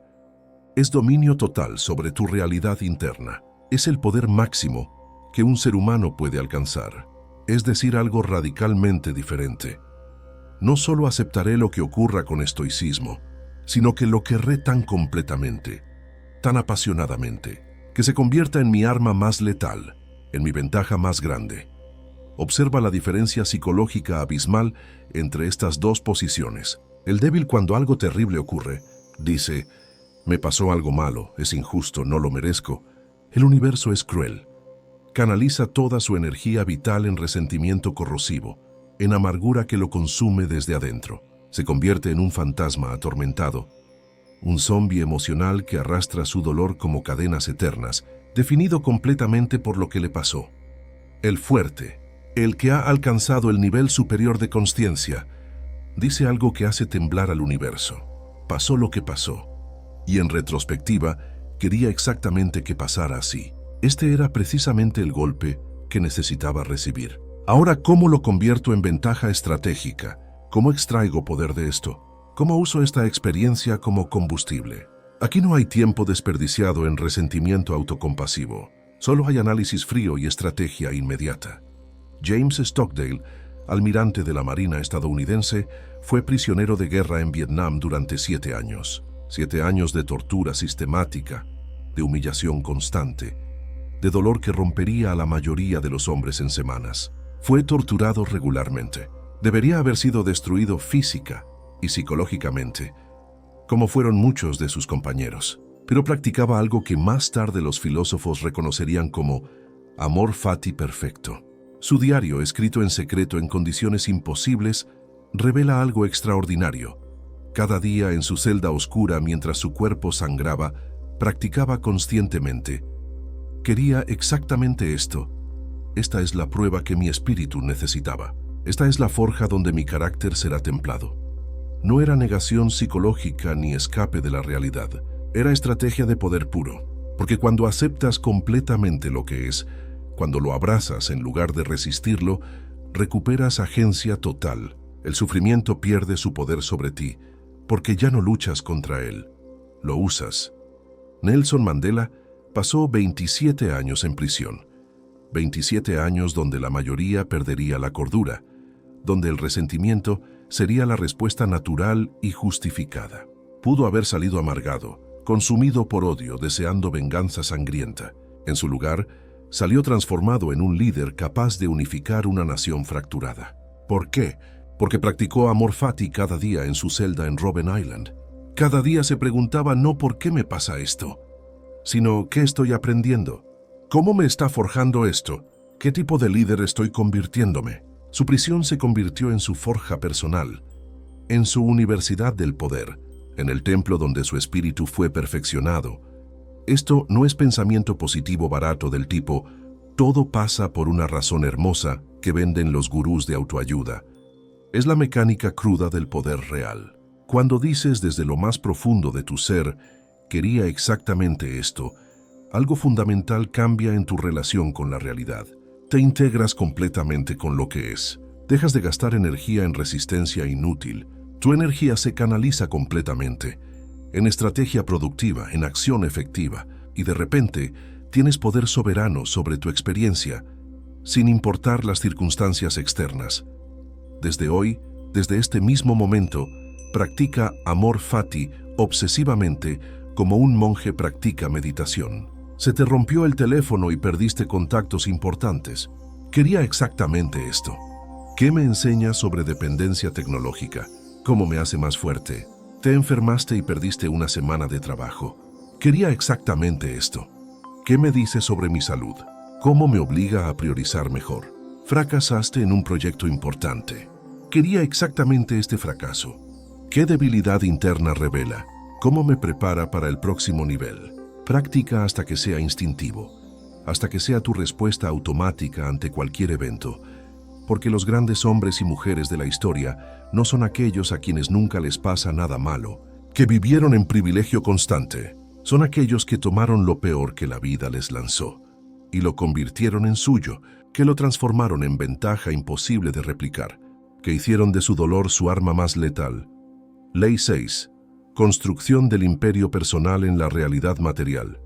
Es dominio total sobre tu realidad interna. Es el poder máximo que un ser humano puede alcanzar. Es decir, algo radicalmente diferente. No solo aceptaré lo que ocurra con estoicismo, sino que lo querré tan completamente, tan apasionadamente, que se convierta en mi arma más letal, en mi ventaja más grande. Observa la diferencia psicológica abismal entre estas dos posiciones. El débil, cuando algo terrible ocurre, dice, me pasó algo malo, es injusto, no lo merezco. El universo es cruel. Canaliza toda su energía vital en resentimiento corrosivo, en amargura que lo consume desde adentro. Se convierte en un fantasma atormentado, un zombi emocional que arrastra su dolor como cadenas eternas, definido completamente por lo que le pasó. El fuerte, el que ha alcanzado el nivel superior de consciencia, dice algo que hace temblar al universo. Pasó lo que pasó, y en retrospectiva, quería exactamente que pasara así. Este era precisamente el golpe que necesitaba recibir. Ahora, ¿cómo lo convierto en ventaja estratégica? ¿Cómo extraigo poder de esto? ¿Cómo uso esta experiencia como combustible? Aquí no hay tiempo desperdiciado en resentimiento autocompasivo. Solo hay análisis frío y estrategia inmediata. James Stockdale, almirante de la Marina estadounidense, fue prisionero de guerra en Vietnam durante 7 años. 7 años de tortura sistemática, de humillación constante, de dolor que rompería a la mayoría de los hombres en semanas. Fue torturado regularmente. Debería haber sido destruido física y psicológicamente, como fueron muchos de sus compañeros. Pero practicaba algo que más tarde los filósofos reconocerían como amor fati perfecto. Su diario, escrito en secreto en condiciones imposibles, revela algo extraordinario. Cada día en su celda oscura, mientras su cuerpo sangraba, practicaba conscientemente. Quería exactamente esto. Esta es la prueba que mi espíritu necesitaba. Esta es la forja donde mi carácter será templado. No era negación psicológica ni escape de la realidad. Era estrategia de poder puro. Porque cuando aceptas completamente lo que es, cuando lo abrazas en lugar de resistirlo, recuperas agencia total. El sufrimiento pierde su poder sobre ti, porque ya no luchas contra él. Lo usas. Nelson Mandela pasó 27 años en prisión. 27 años donde la mayoría perdería la cordura, donde el resentimiento sería la respuesta natural y justificada. Pudo haber salido amargado, consumido por odio, deseando venganza sangrienta. En su lugar, salió transformado en un líder capaz de unificar una nación fracturada. ¿Por qué? Porque practicó amor fati cada día en su celda en Robben Island. Cada día se preguntaba no por qué me pasa esto, sino qué estoy aprendiendo. ¿Cómo me está forjando esto? ¿Qué tipo de líder estoy convirtiéndome? Su prisión se convirtió en su forja personal, en su universidad del poder, en el templo donde su espíritu fue perfeccionado. Esto no es pensamiento positivo barato del tipo «todo pasa por una razón hermosa» que venden los gurús de autoayuda. Es la mecánica cruda del poder real. Cuando dices desde lo más profundo de tu ser, quería exactamente esto, algo fundamental cambia en tu relación con la realidad. Te integras completamente con lo que es. Dejas de gastar energía en resistencia inútil. Tu energía se canaliza completamente, en estrategia productiva, en acción efectiva, y de repente tienes poder soberano sobre tu experiencia, sin importar las circunstancias externas. Desde hoy, desde este mismo momento, practica amor fati obsesivamente como un monje practica meditación. Se te rompió el teléfono y perdiste contactos importantes. Quería exactamente esto. ¿Qué me enseñas sobre dependencia tecnológica? ¿Cómo me hace más fuerte? Te enfermaste y perdiste una semana de trabajo. Quería exactamente esto. ¿Qué me dices sobre mi salud? ¿Cómo me obliga a priorizar mejor? Fracasaste en un proyecto importante. Quería exactamente este fracaso. ¿Qué debilidad interna revela? ¿Cómo me prepara para el próximo nivel? Practica hasta que sea instintivo, hasta que sea tu respuesta automática ante cualquier evento, porque los grandes hombres y mujeres de la historia no son aquellos a quienes nunca les pasa nada malo, que vivieron en privilegio constante. Son aquellos que tomaron lo peor que la vida les lanzó y lo convirtieron en suyo, que lo transformaron en ventaja imposible de replicar, que hicieron de su dolor su arma más letal. Ley 6. Construcción del imperio personal en la realidad material.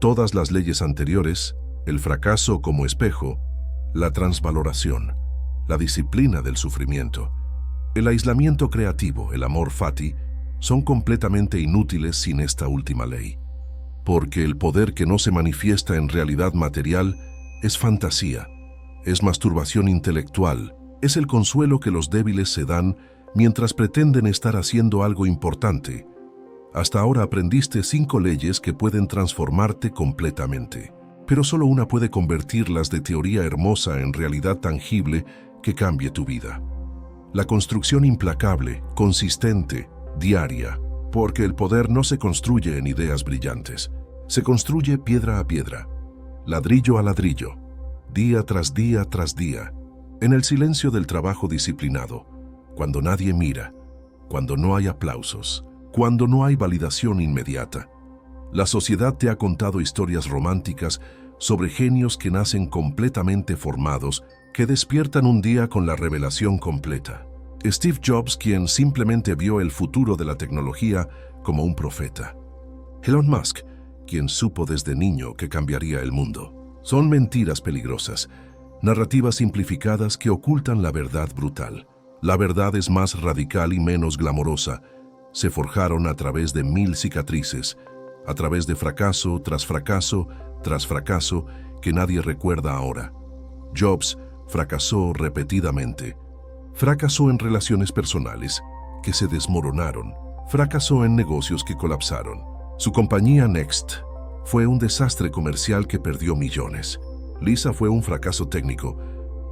Todas las leyes anteriores, el fracaso como espejo, la transvaloración, la disciplina del sufrimiento, el aislamiento creativo, el amor fati, son completamente inútiles sin esta última ley. Porque el poder que no se manifiesta en realidad material es fantasía, es masturbación intelectual, es el consuelo que los débiles se dan mientras pretenden estar haciendo algo importante. Hasta ahora aprendiste 5 leyes que pueden transformarte completamente, pero solo una puede convertirlas de teoría hermosa en realidad tangible que cambie tu vida. La construcción implacable, consistente, diaria, porque el poder no se construye en ideas brillantes, se construye piedra a piedra, ladrillo a ladrillo, día tras día tras día, en el silencio del trabajo disciplinado, cuando nadie mira, cuando no hay aplausos, cuando no hay validación inmediata. La sociedad te ha contado historias románticas sobre genios que nacen completamente formados, que despiertan un día con la revelación completa. Steve Jobs, quien simplemente vio el futuro de la tecnología como un profeta. Elon Musk, quien supo desde niño que cambiaría el mundo. Son mentiras peligrosas, narrativas simplificadas que ocultan la verdad brutal. La verdad es más radical y menos glamorosa. Se forjaron a través de 1000 cicatrices, a través de fracaso tras fracaso tras fracaso que nadie recuerda ahora. Jobs fracasó repetidamente. Fracasó en relaciones personales que se desmoronaron. Fracasó en negocios que colapsaron. Su compañía Next fue un desastre comercial que perdió millones. Lisa fue un fracaso técnico,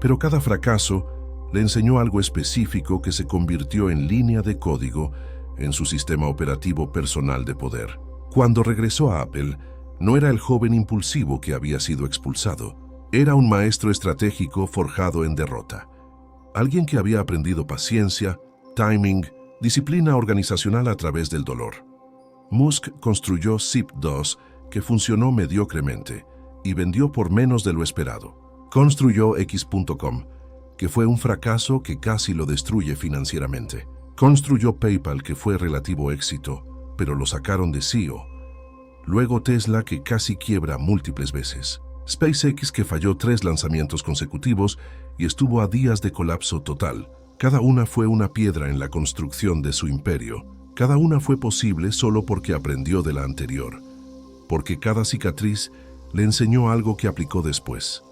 pero cada fracaso le enseñó algo específico que se convirtió en línea de código en su sistema operativo personal de poder. Cuando regresó a Apple, no era el joven impulsivo que había sido expulsado. Era un maestro estratégico forjado en derrota. Alguien que había aprendido paciencia, timing, disciplina organizacional a través del dolor. Musk construyó Zip2, que funcionó mediocremente, y vendió por menos de lo esperado. Construyó X.com, que fue un fracaso que casi lo destruye financieramente. Construyó PayPal, que fue relativo éxito, pero lo sacaron de CEO. Luego Tesla, que casi quiebra múltiples veces. SpaceX, que falló 3 lanzamientos consecutivos y estuvo a días de colapso total. Cada una fue una piedra en la construcción de su imperio. Cada una fue posible solo porque aprendió de la anterior, porque cada cicatriz le enseñó algo que aplicó después.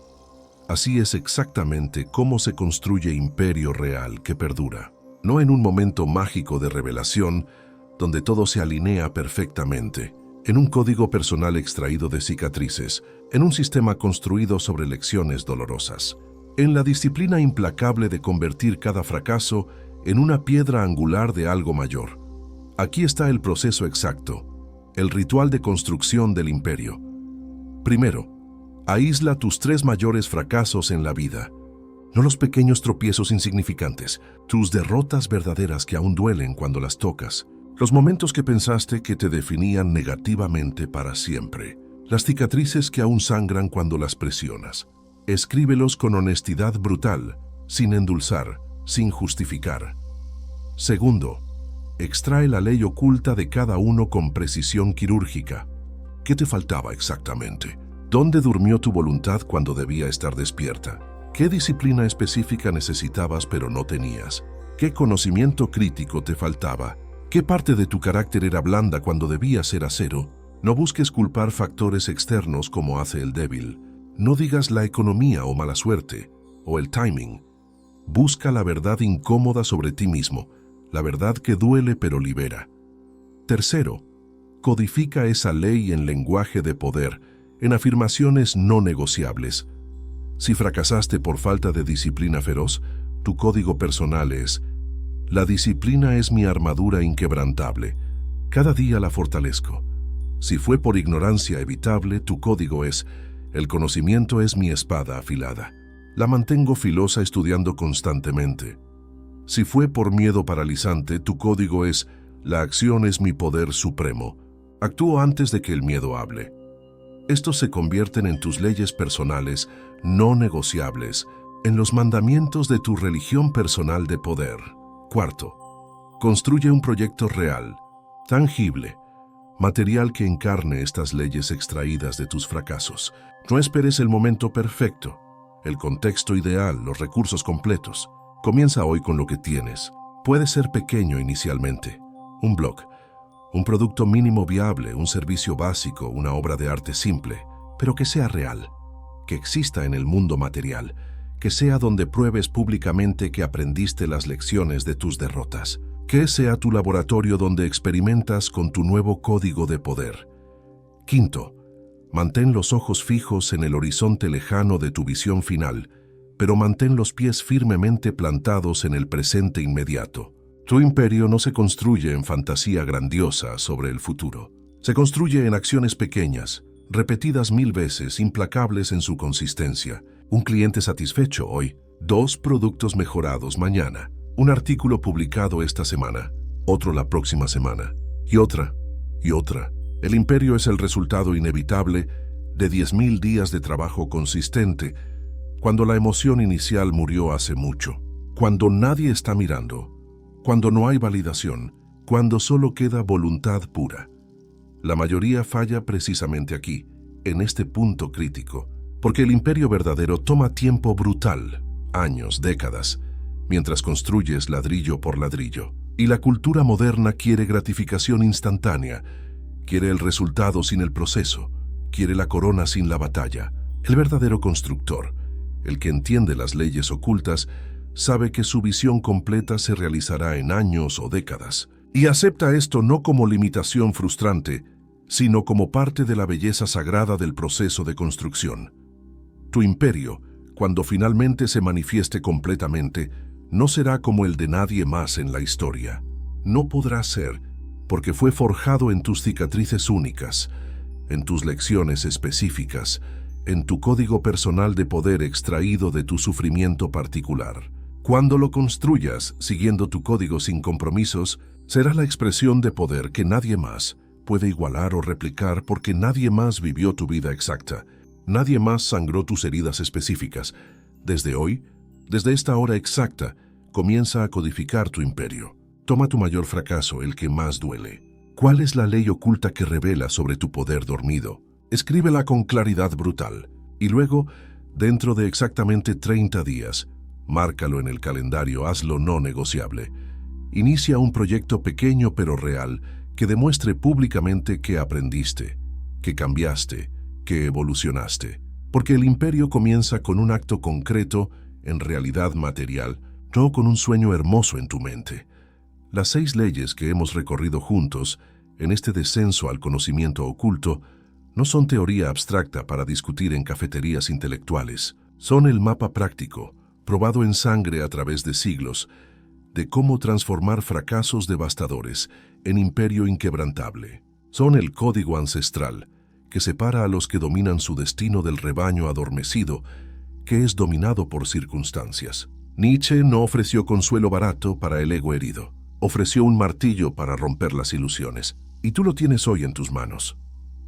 Así es exactamente cómo se construye imperio real que perdura. No en un momento mágico de revelación, donde todo se alinea perfectamente, en un código personal extraído de cicatrices, en un sistema construido sobre lecciones dolorosas. en la disciplina implacable de convertir cada fracaso en una piedra angular de algo mayor. Aquí está el proceso exacto, el ritual de construcción del imperio. Primero, aísla tus 3 mayores fracasos en la vida. No los pequeños tropiezos insignificantes, tus derrotas verdaderas que aún duelen cuando las tocas. Los momentos que pensaste que te definían negativamente para siempre. Las cicatrices que aún sangran cuando las presionas. Escríbelos con honestidad brutal, sin endulzar, sin justificar. Segundo, extrae la ley oculta de cada uno con precisión quirúrgica. ¿Qué te faltaba exactamente? ¿Dónde durmió tu voluntad cuando debía estar despierta? ¿Qué disciplina específica necesitabas pero no tenías? ¿Qué conocimiento crítico te faltaba? ¿Qué parte de tu carácter era blanda cuando debía ser acero? No busques culpar factores externos como hace el débil. No digas la economía o mala suerte, o el timing. Busca la verdad incómoda sobre ti mismo, la verdad que duele pero libera. Tercero, codifica esa ley en lenguaje de poder, en afirmaciones no negociables. Si fracasaste por falta de disciplina feroz, tu código personal es: la disciplina es mi armadura inquebrantable. Cada día la fortalezco. Si fue por ignorancia evitable, tu código es: el conocimiento es mi espada afilada. La mantengo filosa estudiando constantemente. Si fue por miedo paralizante, tu código es: la acción es mi poder supremo. Actúo antes de que el miedo hable. Estos se convierten en tus leyes personales no negociables, en los mandamientos de tu religión personal de poder. Cuarto, construye un proyecto real, tangible, material que encarne estas leyes extraídas de tus fracasos. No esperes el momento perfecto, el contexto ideal, los recursos completos. Comienza hoy con lo que tienes. Puede ser pequeño inicialmente. Un blog, un producto mínimo viable, un servicio básico, una obra de arte simple, pero que sea real, que exista en el mundo material, que sea donde pruebes públicamente que aprendiste las lecciones de tus derrotas. Que sea tu laboratorio donde experimentas con tu nuevo código de poder. Quinto, mantén los ojos fijos en el horizonte lejano de tu visión final, pero mantén los pies firmemente plantados en el presente inmediato. Tu imperio no se construye en fantasía grandiosa sobre el futuro. Se construye en acciones pequeñas, repetidas 1000 veces, implacables en su consistencia. Un cliente satisfecho hoy, 2 productos mejorados mañana, un artículo publicado esta semana, otro la próxima semana, y otra, y otra. El imperio es el resultado inevitable de 10.000 días de trabajo consistente, cuando la emoción inicial murió hace mucho, cuando nadie está mirando, cuando no hay validación, cuando solo queda voluntad pura. La mayoría falla precisamente aquí, en este punto crítico, porque el imperio verdadero toma tiempo brutal, años, décadas, mientras construyes ladrillo por ladrillo. Y la cultura moderna quiere gratificación instantánea, quiere el resultado sin el proceso, quiere la corona sin la batalla. El verdadero constructor, el que entiende las leyes ocultas, sabe que su visión completa se realizará en años o décadas, y acepta esto no como limitación frustrante, sino como parte de la belleza sagrada del proceso de construcción. Tu imperio, cuando finalmente se manifieste completamente, no será como el de nadie más en la historia. No podrá ser, porque fue forjado en tus cicatrices únicas, en tus lecciones específicas, en tu código personal de poder extraído de tu sufrimiento particular. Cuando lo construyas, siguiendo tu código sin compromisos, será la expresión de poder que nadie más puede igualar o replicar, porque nadie más vivió tu vida exacta. Nadie más sangró tus heridas específicas. Desde hoy, desde esta hora exacta, comienza a codificar tu imperio. Toma tu mayor fracaso, el que más duele. ¿Cuál es la ley oculta que revela sobre tu poder dormido? Escríbela con claridad brutal. Y luego, dentro de exactamente 30 días, márcalo en el calendario, hazlo no negociable. Inicia un proyecto pequeño pero real que demuestre públicamente que aprendiste, que cambiaste, que evolucionaste. Porque el imperio comienza con un acto concreto, en realidad material, no con un sueño hermoso en tu mente. Las 6 leyes que hemos recorrido juntos, en este descenso al conocimiento oculto, no son teoría abstracta para discutir en cafeterías intelectuales. Son el mapa práctico, probado en sangre a través de siglos, de cómo transformar fracasos devastadores en imperio inquebrantable. Son el código ancestral que separa a los que dominan su destino del rebaño adormecido, que es dominado por circunstancias. Nietzsche no ofreció consuelo barato para el ego herido. Ofreció un martillo para romper las ilusiones, y tú lo tienes hoy en tus manos.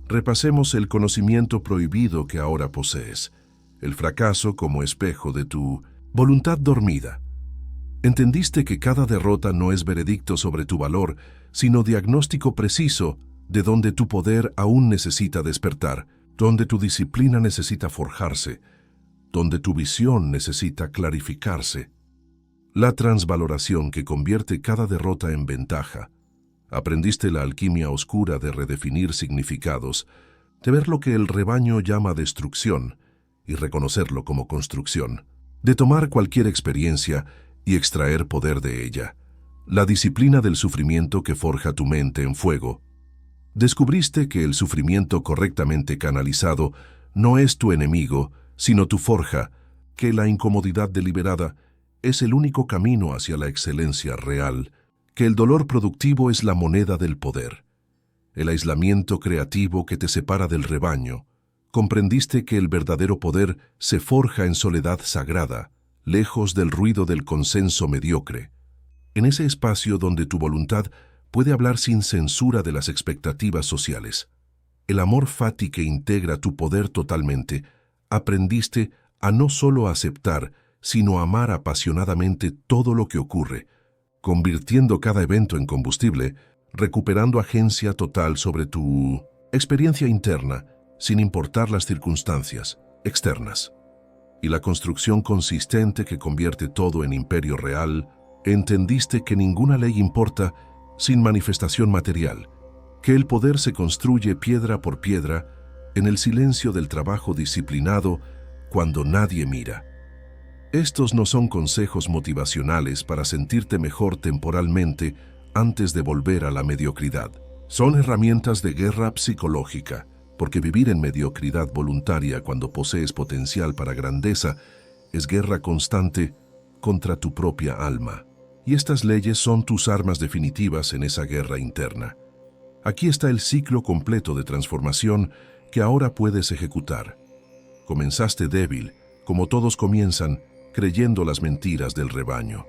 Repasemos el conocimiento prohibido que ahora posees, el fracaso como espejo de tu voluntad dormida. Entendiste que cada derrota no es veredicto sobre tu valor, sino diagnóstico preciso de donde tu poder aún necesita despertar, donde tu disciplina necesita forjarse, donde tu visión necesita clarificarse. La transvaloración que convierte cada derrota en ventaja. Aprendiste la alquimia oscura de redefinir significados, de ver lo que el rebaño llama destrucción y reconocerlo como construcción, de tomar cualquier experiencia y extraer poder de ella. La disciplina del sufrimiento que forja tu mente en fuego. Descubriste que el sufrimiento correctamente canalizado no es tu enemigo, sino tu forja, que la incomodidad deliberada es el único camino hacia la excelencia real, que el dolor productivo es la moneda del poder. El aislamiento creativo que te separa del rebaño. Comprendiste que el verdadero poder se forja en soledad sagrada, lejos del ruido del consenso mediocre. En ese espacio donde tu voluntad puede hablar sin censura de las expectativas sociales. El amor fati que integra tu poder totalmente, aprendiste a no solo aceptar, sino amar apasionadamente todo lo que ocurre, convirtiendo cada evento en combustible, recuperando agencia total sobre tu experiencia interna, sin importar las circunstancias externas. Y la construcción consistente que convierte todo en imperio real, entendiste que ninguna ley importa sin manifestación material, que el poder se construye piedra por piedra en el silencio del trabajo disciplinado cuando nadie mira. Estos no son consejos motivacionales para sentirte mejor temporalmente antes de volver a la mediocridad. Son herramientas de guerra psicológica, porque vivir en mediocridad voluntaria cuando posees potencial para grandeza es guerra constante contra tu propia alma. Y estas leyes son tus armas definitivas en esa guerra interna. Aquí está el ciclo completo de transformación que ahora puedes ejecutar. Comenzaste débil, como todos comienzan, creyendo las mentiras del rebaño.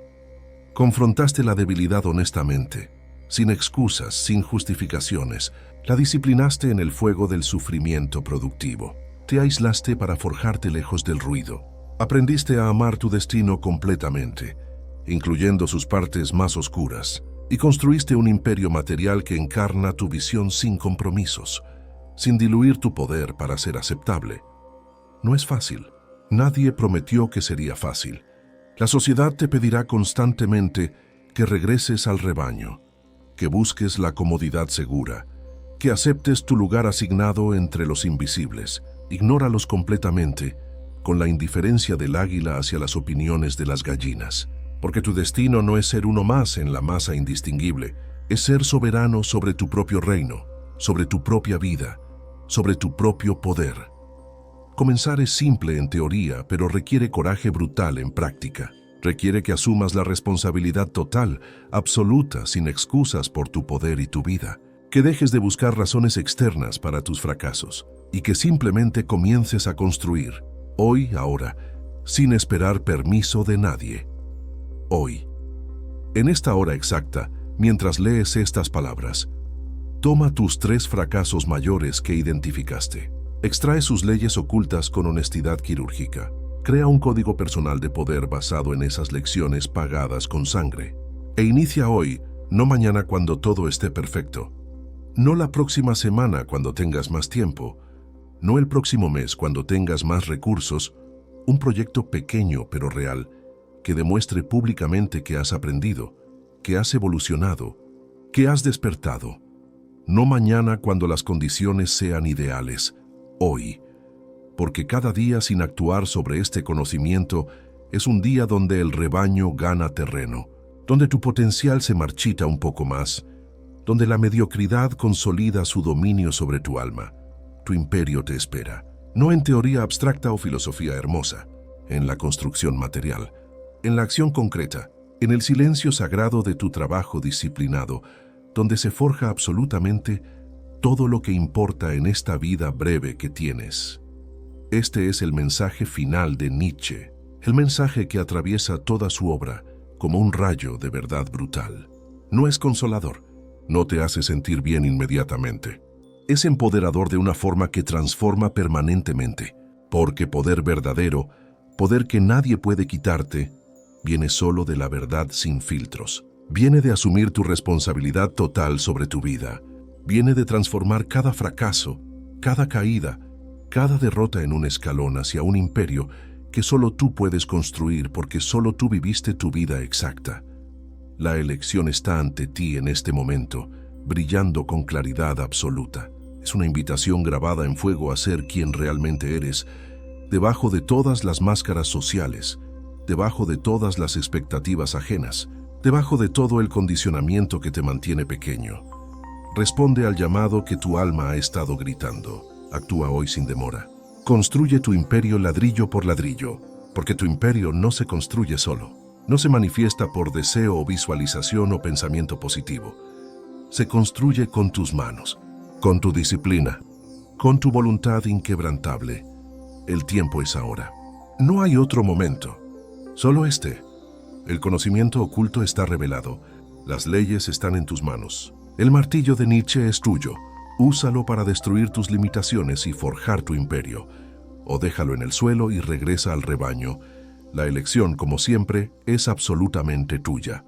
Confrontaste la debilidad honestamente, sin excusas, sin justificaciones. La disciplinaste en el fuego del sufrimiento productivo. Te aislaste para forjarte lejos del ruido. Aprendiste a amar tu destino completamente, incluyendo sus partes más oscuras, y construiste un imperio material que encarna tu visión sin compromisos, sin diluir tu poder para ser aceptable. No es fácil. Nadie prometió que sería fácil. La sociedad te pedirá constantemente que regreses al rebaño, que busques la comodidad segura, que aceptes tu lugar asignado entre los invisibles. Ignóralos completamente, con la indiferencia del águila hacia las opiniones de las gallinas. Porque tu destino no es ser uno más en la masa indistinguible, es ser soberano sobre tu propio reino, sobre tu propia vida, sobre tu propio poder. Comenzar es simple en teoría, pero requiere coraje brutal en práctica. Requiere que asumas la responsabilidad total, absoluta, sin excusas por tu poder y tu vida. Que dejes de buscar razones externas para tus fracasos y que simplemente comiences a construir, hoy, ahora, sin esperar permiso de nadie. Hoy. En esta hora exacta, mientras lees estas palabras, toma tus 3 fracasos mayores que identificaste. Extrae sus leyes ocultas con honestidad quirúrgica. Crea un código personal de poder basado en esas lecciones pagadas con sangre. E inicia hoy, no mañana cuando todo esté perfecto. No la próxima semana cuando tengas más tiempo. No el próximo mes cuando tengas más recursos. Un proyecto pequeño pero real, que demuestre públicamente que has aprendido, que has evolucionado, que has despertado. No mañana cuando las condiciones sean ideales, hoy. Porque cada día sin actuar sobre este conocimiento es un día donde el rebaño gana terreno, donde tu potencial se marchita un poco más, donde la mediocridad consolida su dominio sobre tu alma. Tu imperio te espera, no en teoría abstracta o filosofía hermosa, en la construcción material, en la acción concreta, en el silencio sagrado de tu trabajo disciplinado, donde se forja absolutamente todo lo que importa en esta vida breve que tienes. Este es el mensaje final de Nietzsche, el mensaje que atraviesa toda su obra como un rayo de verdad brutal. No es consolador, no te hace sentir bien inmediatamente. Es empoderador de una forma que transforma permanentemente, porque poder verdadero, poder que nadie puede quitarte, viene solo de la verdad sin filtros. Viene de asumir tu responsabilidad total sobre tu vida. Viene de transformar cada fracaso, cada caída, cada derrota en un escalón hacia un imperio que solo tú puedes construir porque solo tú viviste tu vida exacta. La elección está ante ti en este momento, brillando con claridad absoluta. Es una invitación grabada en fuego a ser quien realmente eres, debajo de todas las máscaras sociales, debajo de todas las expectativas ajenas, debajo de todo el condicionamiento que te mantiene pequeño. Responde al llamado que tu alma ha estado gritando. Actúa hoy sin demora. Construye tu imperio ladrillo por ladrillo, porque tu imperio no se construye solo. No se manifiesta por deseo o visualización o pensamiento positivo. Se construye con tus manos, con tu disciplina, con tu voluntad inquebrantable. El tiempo es ahora. No hay otro momento, solo este. El conocimiento oculto está revelado. Las leyes están en tus manos. El martillo de Nietzsche es tuyo. Úsalo para destruir tus limitaciones y forjar tu imperio. O déjalo en el suelo y regresa al rebaño. La elección, como siempre, es absolutamente tuya.